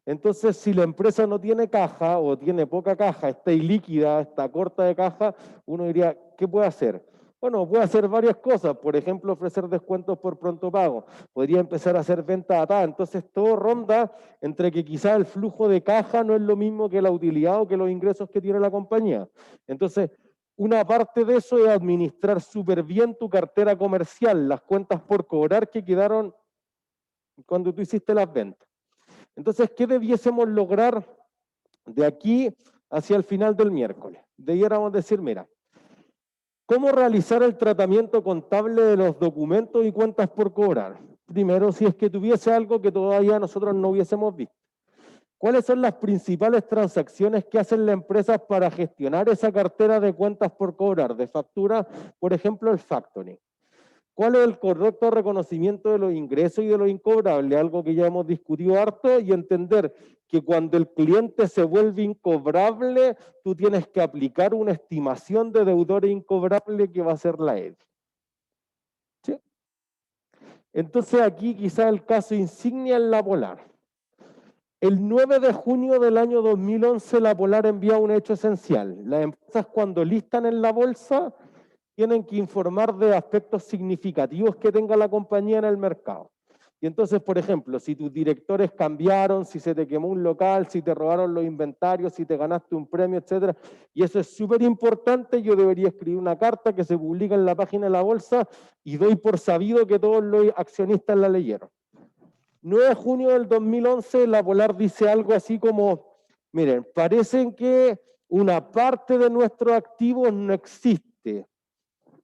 Entonces, si la empresa no tiene caja o tiene poca caja, está ilíquida, está corta de caja, uno diría, ¿qué puede hacer? Bueno, puede hacer varias cosas, por ejemplo, ofrecer descuentos por pronto pago, podría empezar a hacer venta atada, entonces todo ronda entre que quizás el flujo de caja no es lo mismo que la utilidad o que los ingresos que tiene la compañía. Entonces, una parte de eso es administrar súper bien tu cartera comercial, las cuentas por cobrar que quedaron cuando tú hiciste las ventas. Entonces, ¿qué debiésemos lograr de aquí hacia el final del miércoles? Debiéramos decir, mira, ¿cómo realizar el tratamiento contable de los documentos y cuentas por cobrar? Primero, si es que tuviese algo que todavía nosotros no hubiésemos visto. ¿Cuáles son las principales transacciones que hacen las empresas para gestionar esa cartera de cuentas por cobrar, de factura, por ejemplo, el factoring? ¿Cuál es el correcto reconocimiento de los ingresos y de los incobrables? Algo que ya hemos discutido harto, y entender que cuando el cliente se vuelve incobrable, tú tienes que aplicar una estimación de deudores incobrables que va a ser la EDI. ¿Sí? Entonces aquí quizá el caso insignia es la Polar. El 9 de junio del año 2011 la Polar envía un hecho esencial. Las empresas cuando listan en la bolsa tienen que informar de aspectos significativos que tenga la compañía en el mercado. Y entonces, por ejemplo, si tus directores cambiaron, si se te quemó un local, si te robaron los inventarios, si te ganaste un premio, etcétera, y eso es súper importante, yo debería escribir una carta que se publica en la página de la bolsa y doy por sabido que todos los accionistas la leyeron. 9 de junio del 2011, la Polar dice algo así como, miren, parece que una parte de nuestros activos no existe.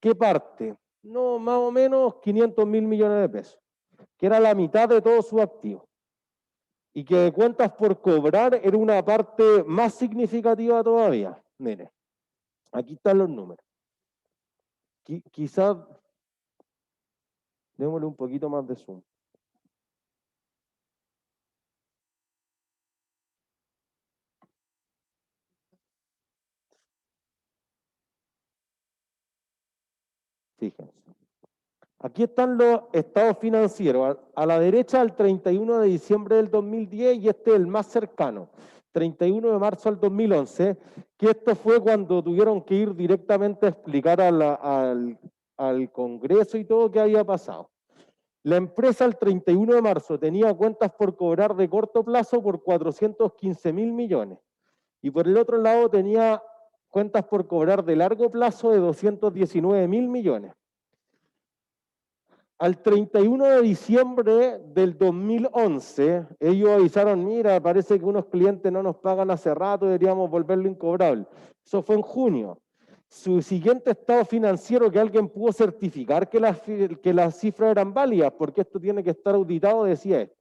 ¿Qué parte? No, más o menos 500.000 millones de pesos, que era la mitad de todos sus activos. Y que de cuentas por cobrar era una parte más significativa todavía. Miren, aquí están los números. Quizás démosle un poquito más de zoom. Fíjense. Aquí están los estados financieros. A la derecha, el 31 de diciembre del 2010, y este es el más cercano, 31 de marzo del 2011, que esto fue cuando tuvieron que ir directamente a explicar al Congreso y todo qué había pasado. La empresa el 31 de marzo tenía cuentas por cobrar de corto plazo por 415.000 millones. Y por el otro lado tenía cuentas por cobrar de largo plazo de 219.000 millones. Al 31 de diciembre del 2011, ellos avisaron, mira, parece que unos clientes no nos pagan hace rato, deberíamos volverlo incobrable. Eso fue en junio. Su siguiente estado financiero, que alguien pudo certificar que las cifras eran válidas, porque esto tiene que estar auditado, decía esto.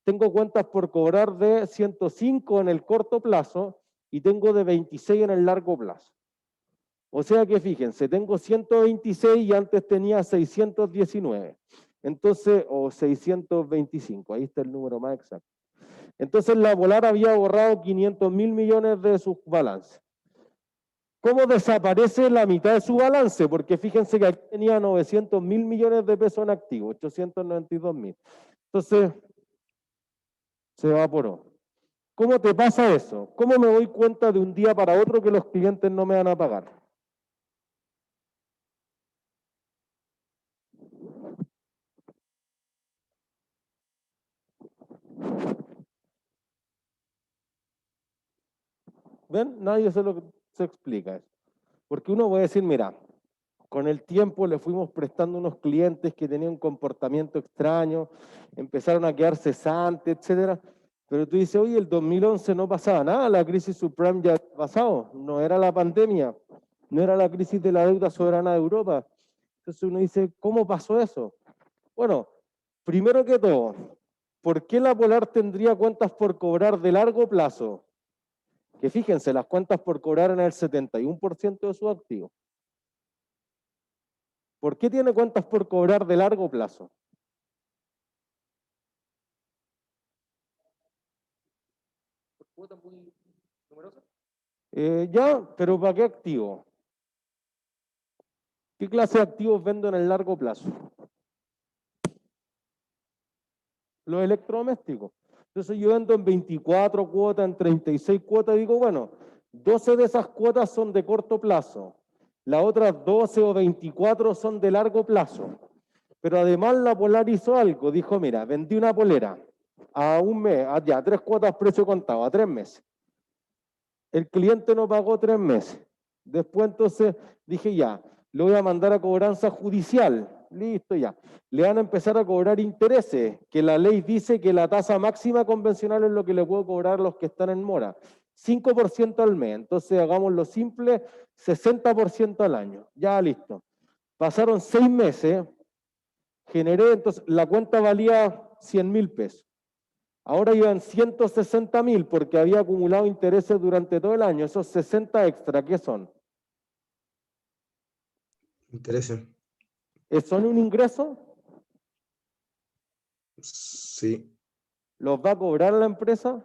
Tengo cuentas por cobrar de 105 en el corto plazo y tengo de 26 en el largo plazo. O sea que fíjense, tengo 126 y antes tenía 619. Entonces, o 625, ahí está el número más exacto. Entonces la Polar había borrado 500.000 millones de sus balances. ¿Cómo desaparece la mitad de su balance? Porque fíjense que aquí tenía 900.000 millones de pesos en activo, 892.000. Entonces, se evaporó. ¿Cómo te pasa eso? ¿Cómo me doy cuenta de un día para otro que los clientes no me van a pagar? ¿Ven? Nadie se explica eso. Porque uno puede decir, mira, con el tiempo le fuimos prestando unos clientes que tenían un comportamiento extraño, empezaron a quedar cesantes, etcétera. Pero tú dices, oye, el 2011 no pasaba nada, la crisis subprime ya había pasado, no era la pandemia, no era la crisis de la deuda soberana de Europa. Entonces uno dice, ¿cómo pasó eso? Bueno, primero que todo, ¿por qué la Polar tendría cuentas por cobrar de largo plazo? Que fíjense, las cuentas por cobrar en el 71% de sus activos. ¿Por qué tiene cuentas por cobrar de largo plazo? ¿Cuotas muy numerosas? Ya, pero ¿para qué activo? ¿Qué clase de activos vendo en el largo plazo? Los electrodomésticos. Entonces yo vendo en 24 cuotas, en 36 cuotas, y digo, bueno, 12 de esas cuotas son de corto plazo, las otras 12 o 24 son de largo plazo. Pero además la Polar hizo algo, dijo, mira, vendí una polera a un mes, ya, 3 cuotas precio contado, a 3 meses. El cliente no pagó 3 meses. Después entonces dije, ya, lo voy a mandar a cobranza judicial. Listo, ya. Le van a empezar a cobrar intereses, que la ley dice que la tasa máxima convencional es lo que le puedo cobrar a los que están en mora. 5% al mes. Entonces hagámoslo simple, 60% al año. Ya, listo. Pasaron 6 meses, generé, entonces la cuenta valía 100.000 pesos. Ahora iban 160.000 porque había acumulado intereses durante todo el año. Esos 60 extra, ¿qué son? Intereses. ¿Son un ingreso? Sí, ¿Los va a cobrar la empresa?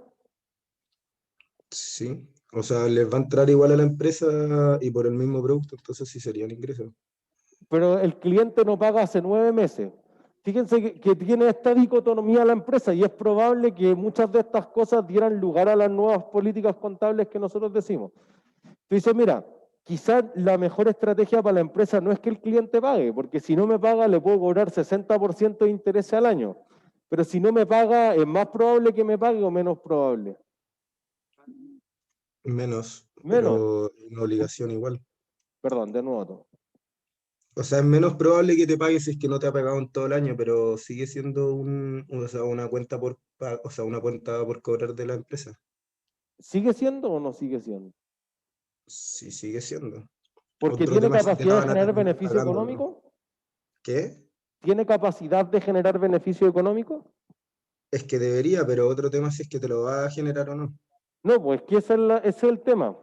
sí. O sea, les va a entrar igual a la empresa y por el mismo producto, entonces sí serían ingresos. Pero el cliente no paga hace 9 meses. Fíjense que tiene esta dicotomía la empresa y es probable que muchas de estas cosas dieran lugar a las nuevas políticas contables que nosotros decimos. Tú dices, mira, quizás la mejor estrategia para la empresa no es que el cliente pague, porque si no me paga le puedo cobrar 60% de interés al año. Pero si no me paga, ¿es más probable que me pague o menos probable? Menos, Menos. pero una obligación igual. Perdón, de nuevo todo. O sea, es menos probable que te pague si es que no te ha pagado en todo el año, pero sigue siendo o sea, una cuenta o sea, una cuenta por cobrar de la empresa. ¿Sigue siendo o no sigue siendo? Sí, sigue siendo. Porque Otro tiene tema es si te la capacidad de van a generar terminar beneficio pagando, ¿no? económico. ¿Qué? ¿Tiene capacidad de generar beneficio económico? Es que debería, pero otro tema es si es que te lo va a generar o no. No, pues que ese es el tema.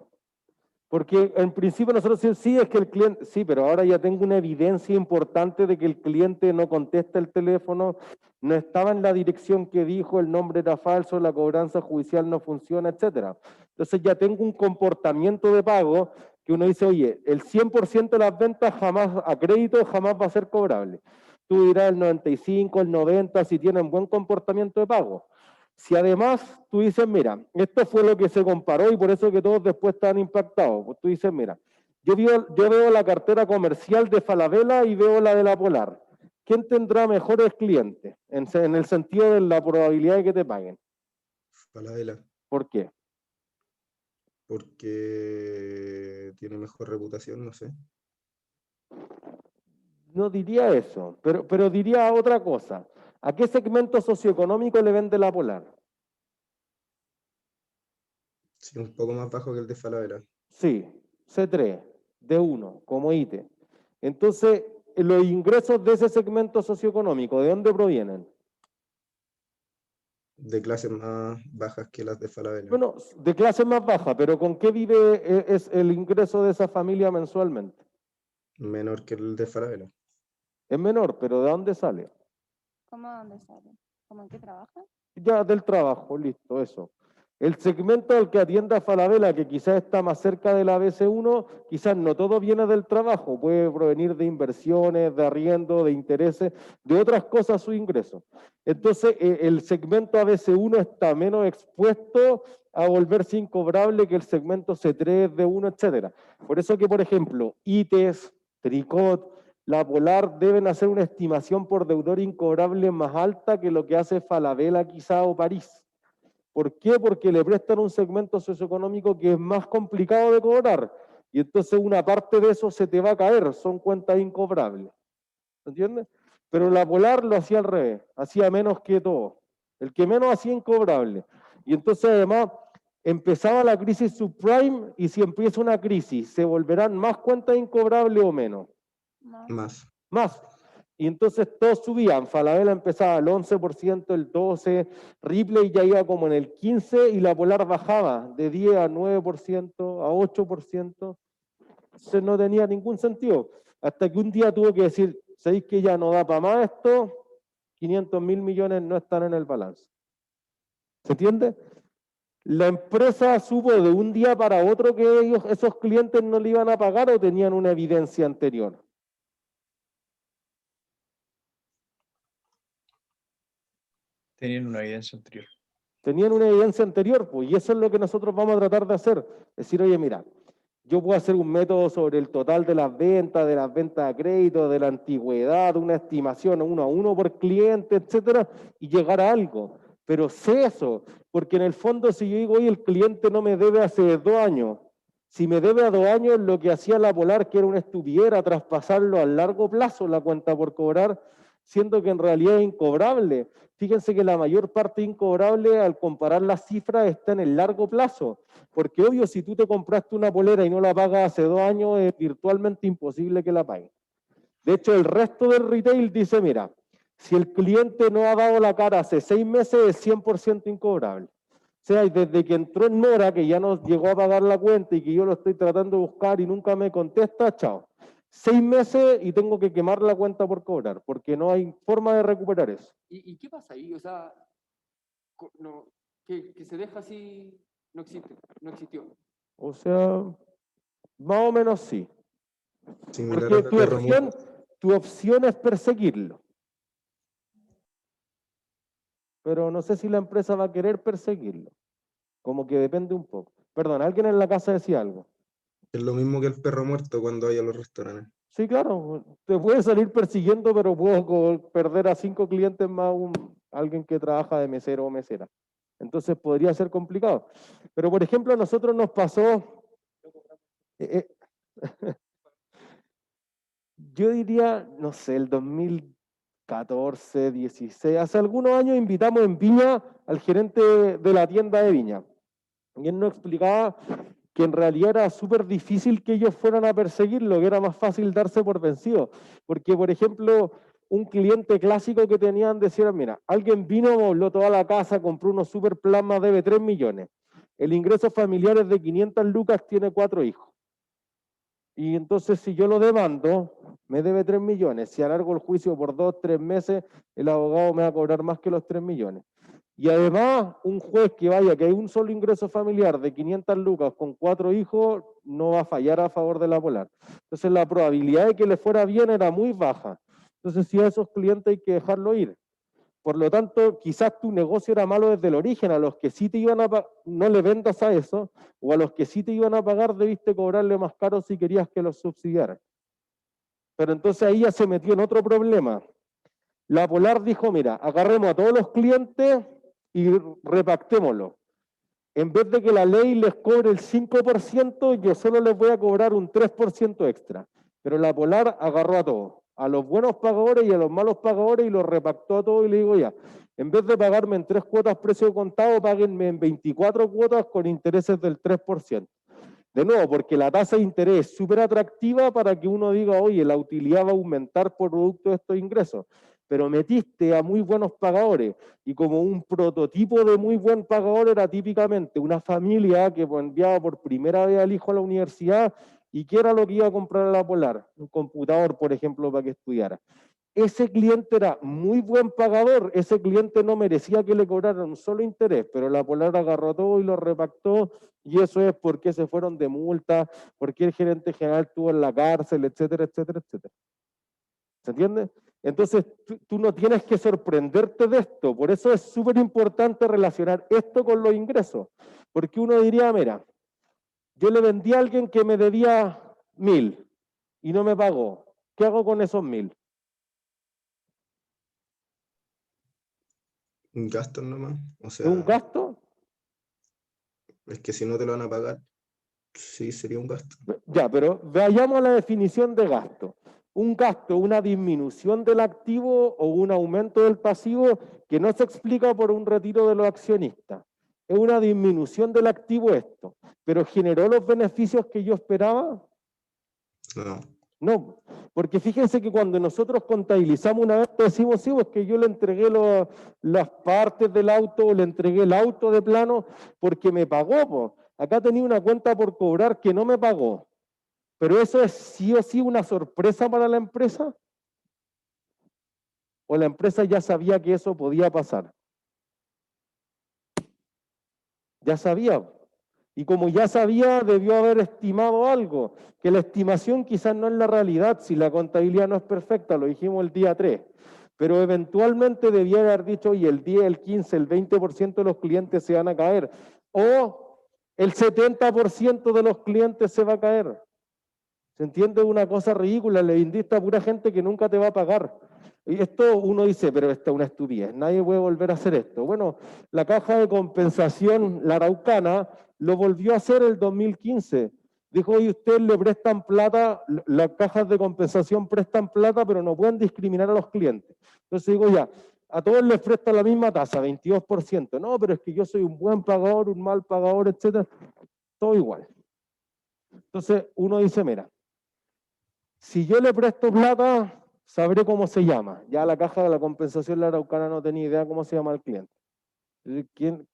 Porque en principio nosotros decimos, sí, es que el cliente, sí, pero ahora ya tengo una evidencia importante de que el cliente no contesta el teléfono, no estaba en la dirección que dijo, el nombre era falso, la cobranza judicial no funciona, etcétera. Entonces ya tengo un comportamiento de pago que uno dice, oye, el 100% de las ventas jamás, a crédito, jamás va a ser cobrable. Tú dirás el 95, el 90, si tienen buen comportamiento de pago. Si además tú dices, mira, esto fue lo que se comparó y por eso que todos después están impactados. Pues tú dices, mira, yo veo la cartera comercial de Falabella y veo la de la Polar. ¿Quién tendrá mejores clientes en el sentido de la probabilidad de que te paguen? Falabella, ¿Por qué? porque tiene mejor reputación, no sé. No diría eso, pero diría otra cosa. ¿A qué segmento socioeconómico le vende la Polar? Sí, un poco más bajo que el de Falabella. Sí, C3, D1, como ITE. Entonces, los ingresos de ese segmento socioeconómico, ¿de dónde provienen? De clases más bajas que las de Falabella. Bueno, de clase más baja, pero ¿con qué vive es el ingreso de esa familia mensualmente? Menor que el de Falabella. Es menor, pero ¿de dónde sale? ¿Cómo dónde sale? ¿Cómo en qué trabaja? Ya del trabajo, listo, eso. El segmento al que atiende a Falabella, que quizás está más cerca de la BC1, quizás no todo viene del trabajo, puede provenir de inversiones, de arriendo, de intereses, de otras cosas su ingreso. Entonces, el segmento ABC1 está menos expuesto a volverse incobrable que el segmento C3, D1, etcétera. Por eso que, por ejemplo, ITES, Tricot, la Polar deben hacer una estimación por deudor incobrable más alta que lo que hace Falabella quizá o París. ¿Por qué? Porque le prestan un segmento socioeconómico que es más complicado de cobrar. Y entonces una parte de eso se te va a caer, son cuentas incobrables. ¿Entiendes? Pero la Polar lo hacía al revés, hacía menos que todo. El que menos hacía incobrable. Y entonces además empezaba la crisis subprime y si empieza una crisis, ¿se volverán más cuentas incobrables o menos? No. Más. Más. Y entonces todos subían, Falabella empezaba al 11%, el 12%, Ripley ya iba como en el 15% y la Polar bajaba de 10 a 9%, a 8%. Entonces no tenía ningún sentido. Hasta que un día tuvo que decir, ¿sabéis que ya no da para más esto? 500.000 millones no están en el balance. ¿Se entiende? La empresa supo de un día para otro que esos clientes no le iban a pagar o tenían una evidencia anterior. Tenían una evidencia anterior. Tenían una evidencia anterior, pues, y eso es lo que nosotros vamos a tratar de hacer. Decir, oye, mira, yo puedo hacer un método sobre el total de las ventas a crédito, de la antigüedad, una estimación 1 a 1 por cliente, etcétera, y llegar a algo. Pero sé eso, porque en el fondo si yo digo, oye, el cliente no me debe hace 2 años, si me debe a 2 años, lo que hacía la Polar, que era una estupidez, era traspasarlo a largo plazo, la cuenta por cobrar, siendo que en realidad es incobrable. Fíjense que la mayor parte incobrable, al comparar las cifras, está en el largo plazo. Porque obvio, si tú te compraste una polera y no la pagas hace 2 años, es virtualmente imposible que la pagues. De hecho, el resto del retail dice, mira, si el cliente no ha dado la cara hace 6 meses, es 100% incobrable. O sea, desde que entró en mora, que ya nos llegó a pagar la cuenta y que yo lo estoy tratando de buscar y nunca me contesta, chao. 6 meses y tengo que quemar la cuenta por cobrar, porque no hay forma de recuperar eso. ¿Y qué pasa ahí? O sea, no, que se deja así, no existe, no existió. O sea, más o menos sí. Similar Porque al perro muerto. tu opción es perseguirlo. Pero no sé si la empresa va a querer perseguirlo. Como que depende un poco. Perdón, alguien en la casa decía algo. Es lo mismo que el perro muerto cuando hay a los restaurantes. Sí, claro, te puede salir persiguiendo, pero puedo perder a 5 clientes más alguien que trabaja de mesero o mesera. Entonces podría ser complicado. Pero, por ejemplo, a nosotros nos pasó... yo diría, no sé, el 2014, 16, hace algunos años invitamos en Viña al gerente de la tienda de Viña. Y él nos explicaba que en realidad era súper difícil que ellos fueran a perseguirlo, que era más fácil darse por vencido. Porque, por ejemplo, un cliente clásico que tenían decía, mira, alguien vino, mobló toda la casa, compró unos super plasmas, debe 3 millones. El ingreso familiar es de 500 lucas, tiene 4 hijos. Y entonces si yo lo demando, me debe 3 millones. Si alargo el juicio por 2, 3 meses, el abogado me va a cobrar más que los 3 millones. Y además, un juez que vaya, que hay un solo ingreso familiar de 500 lucas con 4 hijos, no va a fallar a favor de la Polar. Entonces la probabilidad de que le fuera bien era muy baja. Entonces si a esos clientes hay que dejarlo ir. Por lo tanto, quizás tu negocio era malo desde el origen, a los que sí te iban a pagar, no le vendas a eso, o a los que sí te iban a pagar debiste cobrarle más caro si querías que los subsidiaran. Pero entonces ahí ya se metió en otro problema. La Polar dijo, mira, agarremos a todos los clientes y repactémoslo. En vez de que la ley les cobre el 5%, yo solo les voy a cobrar un 3% extra. Pero la Polar agarró a todos, a los buenos pagadores y a los malos pagadores, y los repactó a todos y le digo ya, en vez de pagarme en 3 cuotas precio contado, páguenme en 24 cuotas con intereses del 3%. De nuevo, porque la tasa de interés es súper atractiva para que uno diga, oye, la utilidad va a aumentar por producto de estos ingresos. Pero metiste a muy buenos pagadores, y como un prototipo de muy buen pagador era típicamente una familia que enviaba por primera vez al hijo a la universidad, y ¿qué era lo que iba a comprar a la Polar? Un computador, por ejemplo, para que estudiara. Ese cliente era muy buen pagador, ese cliente no merecía que le cobraran un solo interés, pero la Polar agarró todo y lo repactó, y eso es porque se fueron de multa, porque el gerente general estuvo en la cárcel, etcétera, etcétera, etcétera. ¿Se entiende? Entonces, tú no tienes que sorprenderte de esto. Por eso es súper importante relacionar esto con los ingresos. Porque uno diría, mira, yo le vendí a alguien que me debía 1.000 y no me pagó. ¿Qué hago con esos 1.000? Un gasto nomás. O ¿Es sea, un gasto? es que si no te lo van a pagar, sí sería un gasto. Ya, pero vayamos a la definición de gasto. Un gasto, una disminución del activo o un aumento del pasivo que no se explica por un retiro de los accionistas. Es una disminución del activo esto, pero ¿generó los beneficios que yo esperaba? No. No, porque fíjense que cuando nosotros contabilizamos una vez, decimos, sí, pues que yo le entregué las partes del auto, o le entregué el auto de plano porque me pagó, po. Acá tenía una cuenta por cobrar que no me pagó. Pero eso es sí o sí una sorpresa para la empresa. ¿O la empresa ya sabía que eso podía pasar? Ya sabía. Y como ya sabía, debió haber estimado algo, que la estimación quizás no es la realidad, si la contabilidad no es perfecta, lo dijimos el día 3, pero eventualmente debía haber dicho, oye, el 10, el 15, el 20% de los clientes se van a caer, o el 70% de los clientes se va a caer. ¿Se entiende? Una cosa ridícula, le vendiste a pura gente que nunca te va a pagar. Y esto uno dice, pero esta es una estupidez, nadie puede volver a hacer esto. Bueno, la caja de compensación, la Araucana, lo volvió a hacer el 2015. Dijo, oye, ustedes le prestan plata, las cajas de compensación prestan plata, pero no pueden discriminar a los clientes. Entonces digo, ya, a todos les prestan la misma tasa, 22%. No, pero es que yo soy un buen pagador, un mal pagador, etcétera. Todo igual. Entonces uno dice, mira, si yo le presto plata, sabré cómo se llama. Ya la caja de la compensación la Araucana no tenía idea cómo se llama el cliente.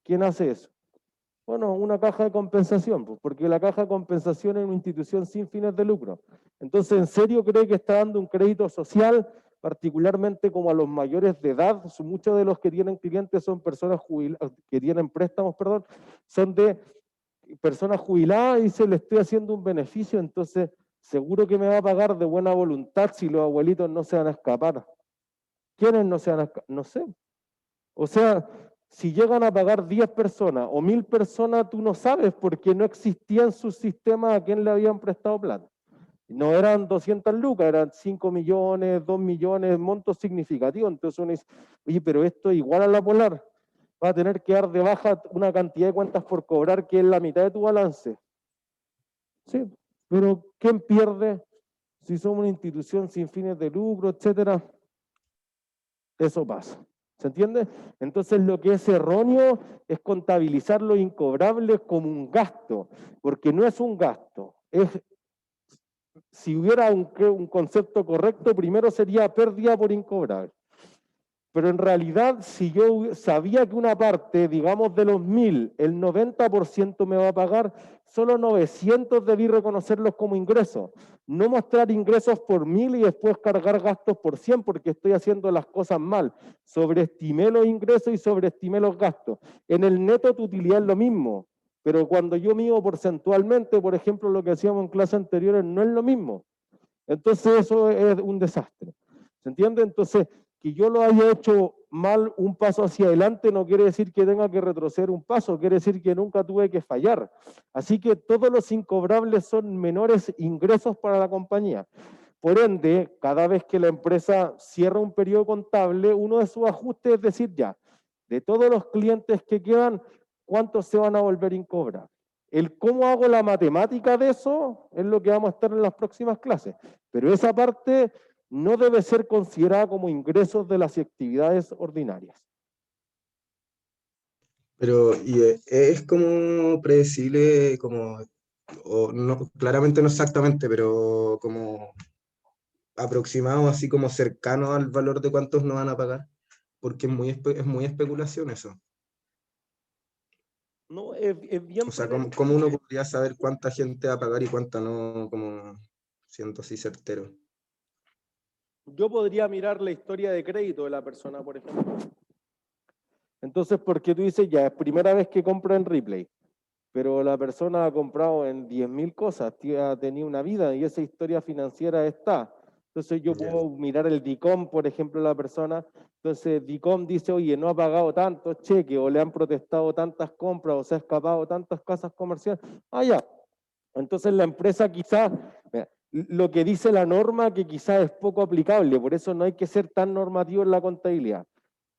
¿Quién hace eso? Bueno, una caja de compensación, pues, porque la caja de compensación es una institución sin fines de lucro. Entonces, ¿en serio cree que está dando un crédito social, particularmente como a los mayores de edad? Muchos de los que tienen clientes son personas jubiladas, que tienen préstamos, perdón, son de personas jubiladas y se le estoy haciendo un beneficio, entonces seguro que me va a pagar de buena voluntad si los abuelitos no se van a escapar. ¿Quiénes no se van a escapar? No sé. O sea, si llegan a pagar 10 personas o 1000 personas, tú no sabes porque no existían sus sistemas a quién le habían prestado plata. No eran 200 lucas, eran 5 millones, 2 millones, montos significativos. Entonces uno dice, oye, pero esto es igual a la Polar. Va a tener que dar de baja una cantidad de cuentas por cobrar que es la mitad de tu balance. Sí, pero ¿quién pierde si somos una institución sin fines de lucro, etcétera? Eso pasa. ¿Se entiende? Entonces lo que es erróneo es contabilizar lo incobrable como un gasto, porque no es un gasto. Si hubiera un concepto correcto, primero sería pérdida por incobrable. Pero en realidad, si yo sabía que una parte, digamos de los 1000, el 90% me va a pagar, solo 900 debí reconocerlos como ingresos. No mostrar ingresos por 1000 y después cargar gastos por 100 porque estoy haciendo las cosas mal. Sobreestimé los ingresos y sobreestimé los gastos. En el neto tu utilidad es lo mismo, pero cuando yo mido porcentualmente, por ejemplo, lo que hacíamos en clases anteriores, no es lo mismo. Entonces eso es un desastre. ¿Se entiende? Entonces, que yo lo haya hecho mal un paso hacia adelante no quiere decir que tenga que retroceder un paso, quiere decir que nunca tuve que fallar. Así que todos los incobrables son menores ingresos para la compañía. Por ende, cada vez que la empresa cierra un periodo contable, uno de sus ajustes es decir, ya, de todos los clientes que quedan, ¿cuántos se van a volver incobrables? El cómo hago la matemática de eso es lo que vamos a estar en las próximas clases. Pero esa parte no debe ser considerada como ingresos de las actividades ordinarias. Pero es como predecible, como, o no, claramente no exactamente, pero como aproximado, así como cercano al valor de cuántos no van a pagar, porque es muy especulación eso. No, es bien. O sea, ¿cómo uno podría saber cuánta gente va a pagar y cuánta no, como siendo así certero? Yo podría mirar la historia de crédito de la persona, por ejemplo. Entonces, porque tú dices, ya, es primera vez que compra en Ripley, pero la persona ha comprado en 10.000 cosas, ha tenido una vida y esa historia financiera está. Entonces yo puedo mirar el DICOM, por ejemplo, de la persona. Entonces DICOM dice, oye, no ha pagado tantos cheques o le han protestado tantas compras o se ha escapado tantas casas comerciales. Ah, ya. Entonces la empresa quizás, lo que dice la norma que quizás es poco aplicable, por eso no hay que ser tan normativo en la contabilidad.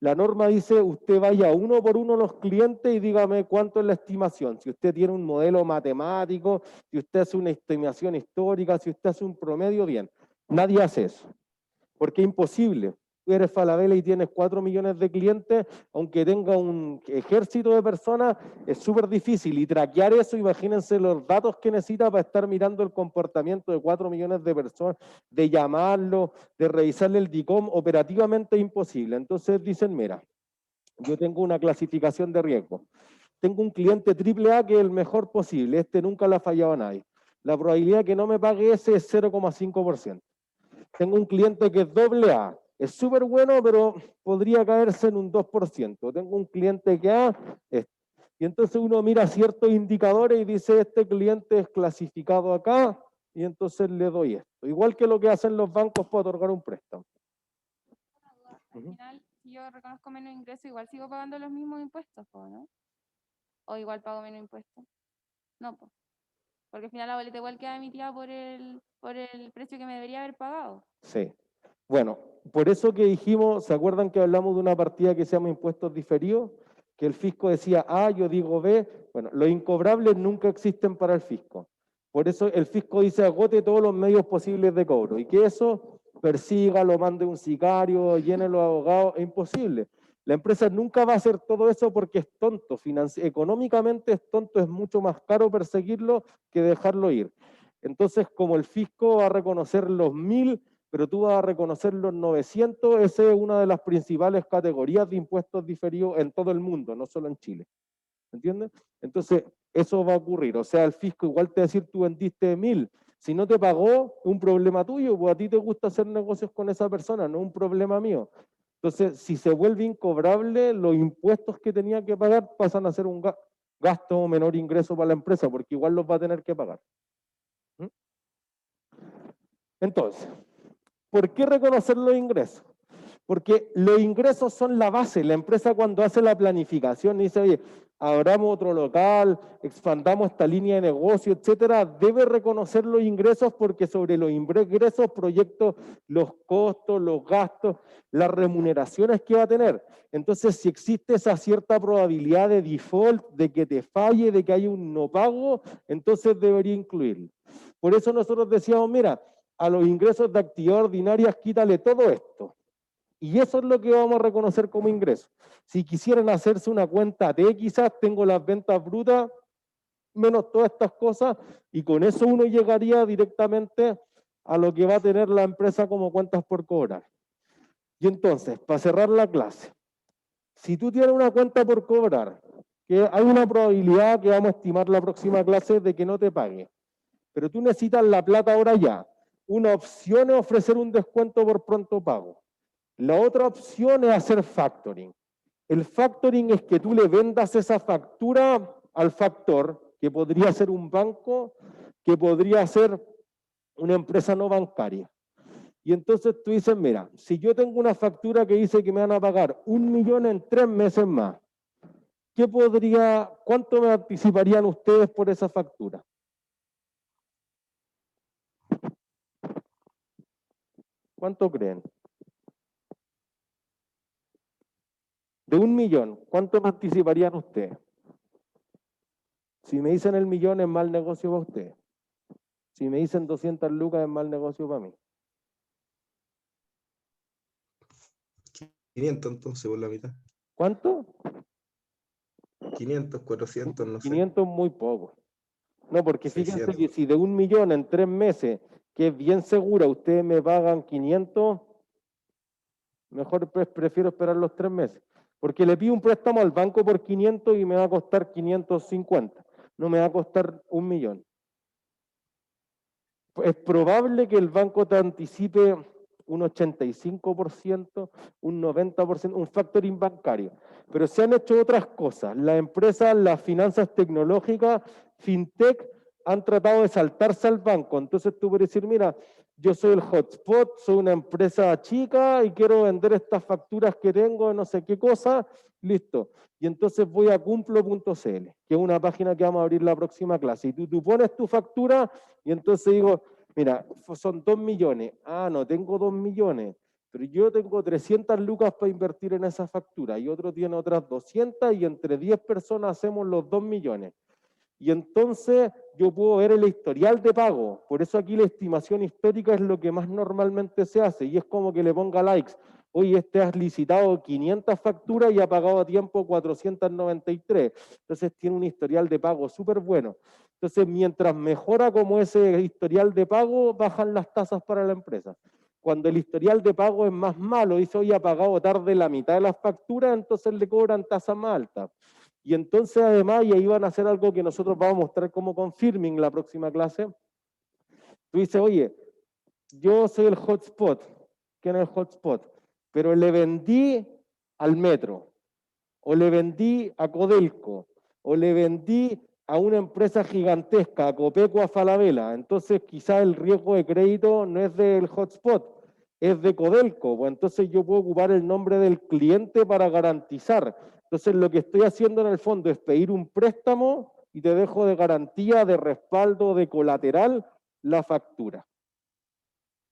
La norma dice, usted vaya uno por uno a los clientes y dígame cuánto es la estimación. Si usted tiene un modelo matemático, si usted hace una estimación histórica, si usted hace un promedio, bien. Nadie hace eso, porque es imposible. tú eres Falabella y tienes 4 millones de clientes, aunque tenga un ejército de personas, es súper difícil. Y traquear eso, imagínense los datos que necesita para estar mirando el comportamiento de 4 millones de personas, de llamarlo, de revisarle el DICOM, operativamente imposible. Entonces dicen, mira, yo tengo una clasificación de riesgo. Tengo un cliente AAA que es el mejor posible, este nunca le ha fallado a nadie. La probabilidad de que no me pague ese es 0,5%. Tengo un cliente que es AA, es súper bueno, pero podría caerse en un 2%. Tengo un cliente que A, y entonces uno mira ciertos indicadores y dice, este cliente es clasificado acá, y entonces le doy esto. Igual que lo que hacen los bancos para otorgar un préstamo. Al final, si yo reconozco menos ingresos, igual sigo pagando los mismos impuestos, ¿no? O igual pago menos impuestos. No, pues. Porque al final la boleta igual queda emitida por el precio que me debería haber pagado. Sí. Bueno, por eso que dijimos, ¿se acuerdan que hablamos de una partida que se llama impuestos diferidos? Que el fisco decía A, yo digo B. Bueno, los incobrables nunca existen para el fisco. Por eso el fisco dice agote todos los medios posibles de cobro. Y que eso persiga, lo mande un sicario, llene los abogados, es imposible. La empresa nunca va a hacer todo eso porque es tonto. Económicamente es tonto, es mucho más caro perseguirlo que dejarlo ir. Entonces, como el fisco va a reconocer los 1000, pero tú vas a reconocer los 900, esa es una de las principales categorías de impuestos diferidos en todo el mundo, no solo en Chile. ¿Entiendes? Entonces, eso va a ocurrir. O sea, el fisco igual te va a decir, tú vendiste 1000. Si no te pagó, es un problema tuyo, pues a ti te gusta hacer negocios con esa persona, no es un problema mío. Entonces, si se vuelve incobrable, los impuestos que tenía que pagar pasan a ser un gasto o menor ingreso para la empresa, porque igual los va a tener que pagar. Entonces, ¿por qué reconocer los ingresos? Porque los ingresos son la base. La empresa cuando hace la planificación y dice, oye, abramos otro local, expandamos esta línea de negocio, etcétera, debe reconocer los ingresos porque sobre los ingresos proyecto los costos, los gastos, las remuneraciones que va a tener. Entonces, si existe esa cierta probabilidad de default, de que te falle, de que haya un no pago, entonces debería incluirlo. Por eso nosotros decíamos, mira, a los ingresos de actividad ordinarias quítale todo esto. Y eso es lo que vamos a reconocer como ingreso. Si quisieran hacerse una cuenta T, quizás tengo las ventas brutas, menos todas estas cosas, y con eso uno llegaría directamente a lo que va a tener la empresa como cuentas por cobrar. Y entonces, para cerrar la clase, si tú tienes una cuenta por cobrar, que hay una probabilidad que vamos a estimar la próxima clase de que no te pague, pero tú necesitas la plata ahora ya. Una opción es ofrecer un descuento por pronto pago. La otra opción es hacer factoring. El factoring es que tú le vendas esa factura al factor, que podría ser un banco, que podría ser una empresa no bancaria. Y entonces tú dices, mira, si yo tengo una factura que dice que me van a pagar 1 millón en 3 meses más, ¿cuánto me anticiparían ustedes por esa factura? ¿Cuánto creen? De 1 millón, ¿cuánto me anticiparían ustedes? Si me dicen el millón es mal negocio para ustedes. Si me dicen 200 lucas es mal negocio para mí. 500 entonces por la mitad. ¿Cuánto? 500, 400, no sé. 500 muy poco. No, porque fíjense 600. que si de 1 millón en 3 meses, que es bien segura, ustedes me pagan 500, mejor prefiero esperar los 3 meses. Porque le pido un préstamo al banco por 500 y me va a costar 550. No me va a costar 1 millón. Es probable que el banco te anticipe un 85%, un 90%, un factoring bancario. Pero se han hecho otras cosas. Las empresas, las finanzas tecnológicas, fintech, han tratado de saltarse al banco. Entonces tú puedes decir, mira, yo soy el hotspot, soy una empresa chica y quiero vender estas facturas que tengo de no sé qué cosa, listo. Y entonces voy a cumplo.cl, que es una página que vamos a abrir la próxima clase. Y tú pones tu factura y entonces digo, mira, son 2 millones. Ah, no, tengo 2 millones. Pero yo tengo 300 lucas para invertir en esa factura y otro tiene otras 200 y entre 10 personas hacemos los 2 millones. Y entonces yo puedo ver el historial de pago. Por eso aquí la estimación histórica es lo que más normalmente se hace y es como que le ponga likes. oye, has licitado 500 facturas y ha pagado a tiempo 493. Entonces tiene un historial de pago súper bueno. Entonces, mientras mejora como ese historial de pago, bajan las tasas para la empresa. Cuando el historial de pago es más malo, dice, oye, ha pagado tarde la mitad de las facturas, entonces le cobran tasas más altas. Y entonces, además, y ahí van a hacer algo que nosotros vamos a mostrar como confirming la próxima clase. Tú dices, oye, yo soy el hotspot. ¿Quién es el hotspot? Pero le vendí al Metro, o le vendí a Codelco, o le vendí a una empresa gigantesca, a Copeco, a Falabella. Entonces quizás el riesgo de crédito no es del hotspot, es de Codelco. Pues entonces yo puedo ocupar el nombre del cliente para garantizar. Entonces lo que estoy haciendo en el fondo es pedir un préstamo y te dejo de garantía, de respaldo, de colateral la factura.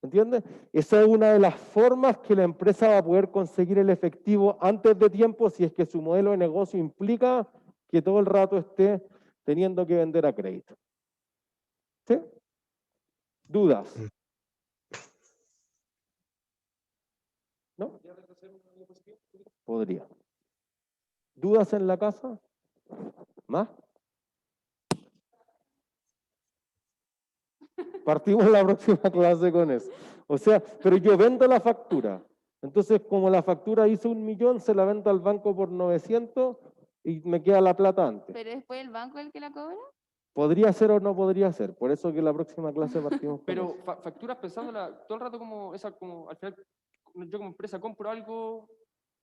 ¿Entiendes? Esa es una de las formas que la empresa va a poder conseguir el efectivo antes de tiempo si es que su modelo de negocio implica que todo el rato esté teniendo que vender a crédito. ¿Sí? ¿Dudas? ¿No? Podría. ¿Dudas en la casa? ¿Más? Partimos la próxima clase con eso. O sea, pero yo vendo la factura. Entonces, como la factura hizo 1 millón, se la vendo al banco por 900 y me queda la plata antes. Pero después el banco es el que la cobra. ¿Podría ser o no podría ser? Por eso que la próxima clase partimos con Pero eso. facturas pensándola todo el rato como esa, como al final, yo como empresa compro algo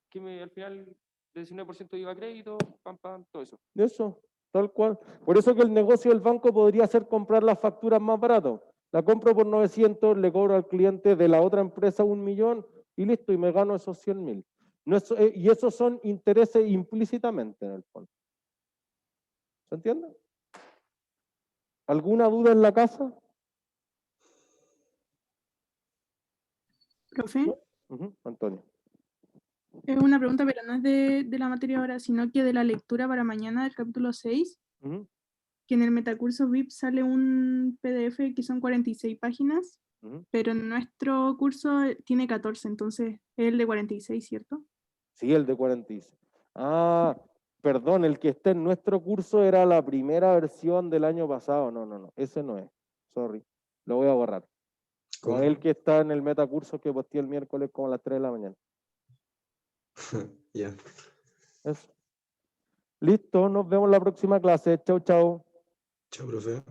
que al final de 19% de IVA a crédito, pam, pam, todo eso. Eso, tal cual. Por eso que el negocio del banco podría ser comprar las facturas más barato. La compro por 900, le cobro al cliente de la otra empresa 1 millón y listo, y me gano esos 100.000. No y esos son intereses implícitamente en el fondo. ¿Se entiende? ¿Alguna duda en la casa? Profe, Antonio. es una pregunta, pero no es de la materia ahora, sino que de la lectura para mañana del capítulo 6, Ujú, que en el metacurso VIP sale un PDF que son 46 páginas, ujú. pero en nuestro curso tiene 14, entonces es el de 46, ¿cierto? Sí, el de 46. Ah, perdón, el que está en nuestro curso era la primera versión del año pasado. No, ese no es. Sorry, lo voy a borrar. No ¿Cómo? es el que está en el metacurso que posteé el miércoles como a las 3 de la mañana. Ya. Eso. Listo, nos vemos en la próxima clase. Chau, chau. Chao, profe.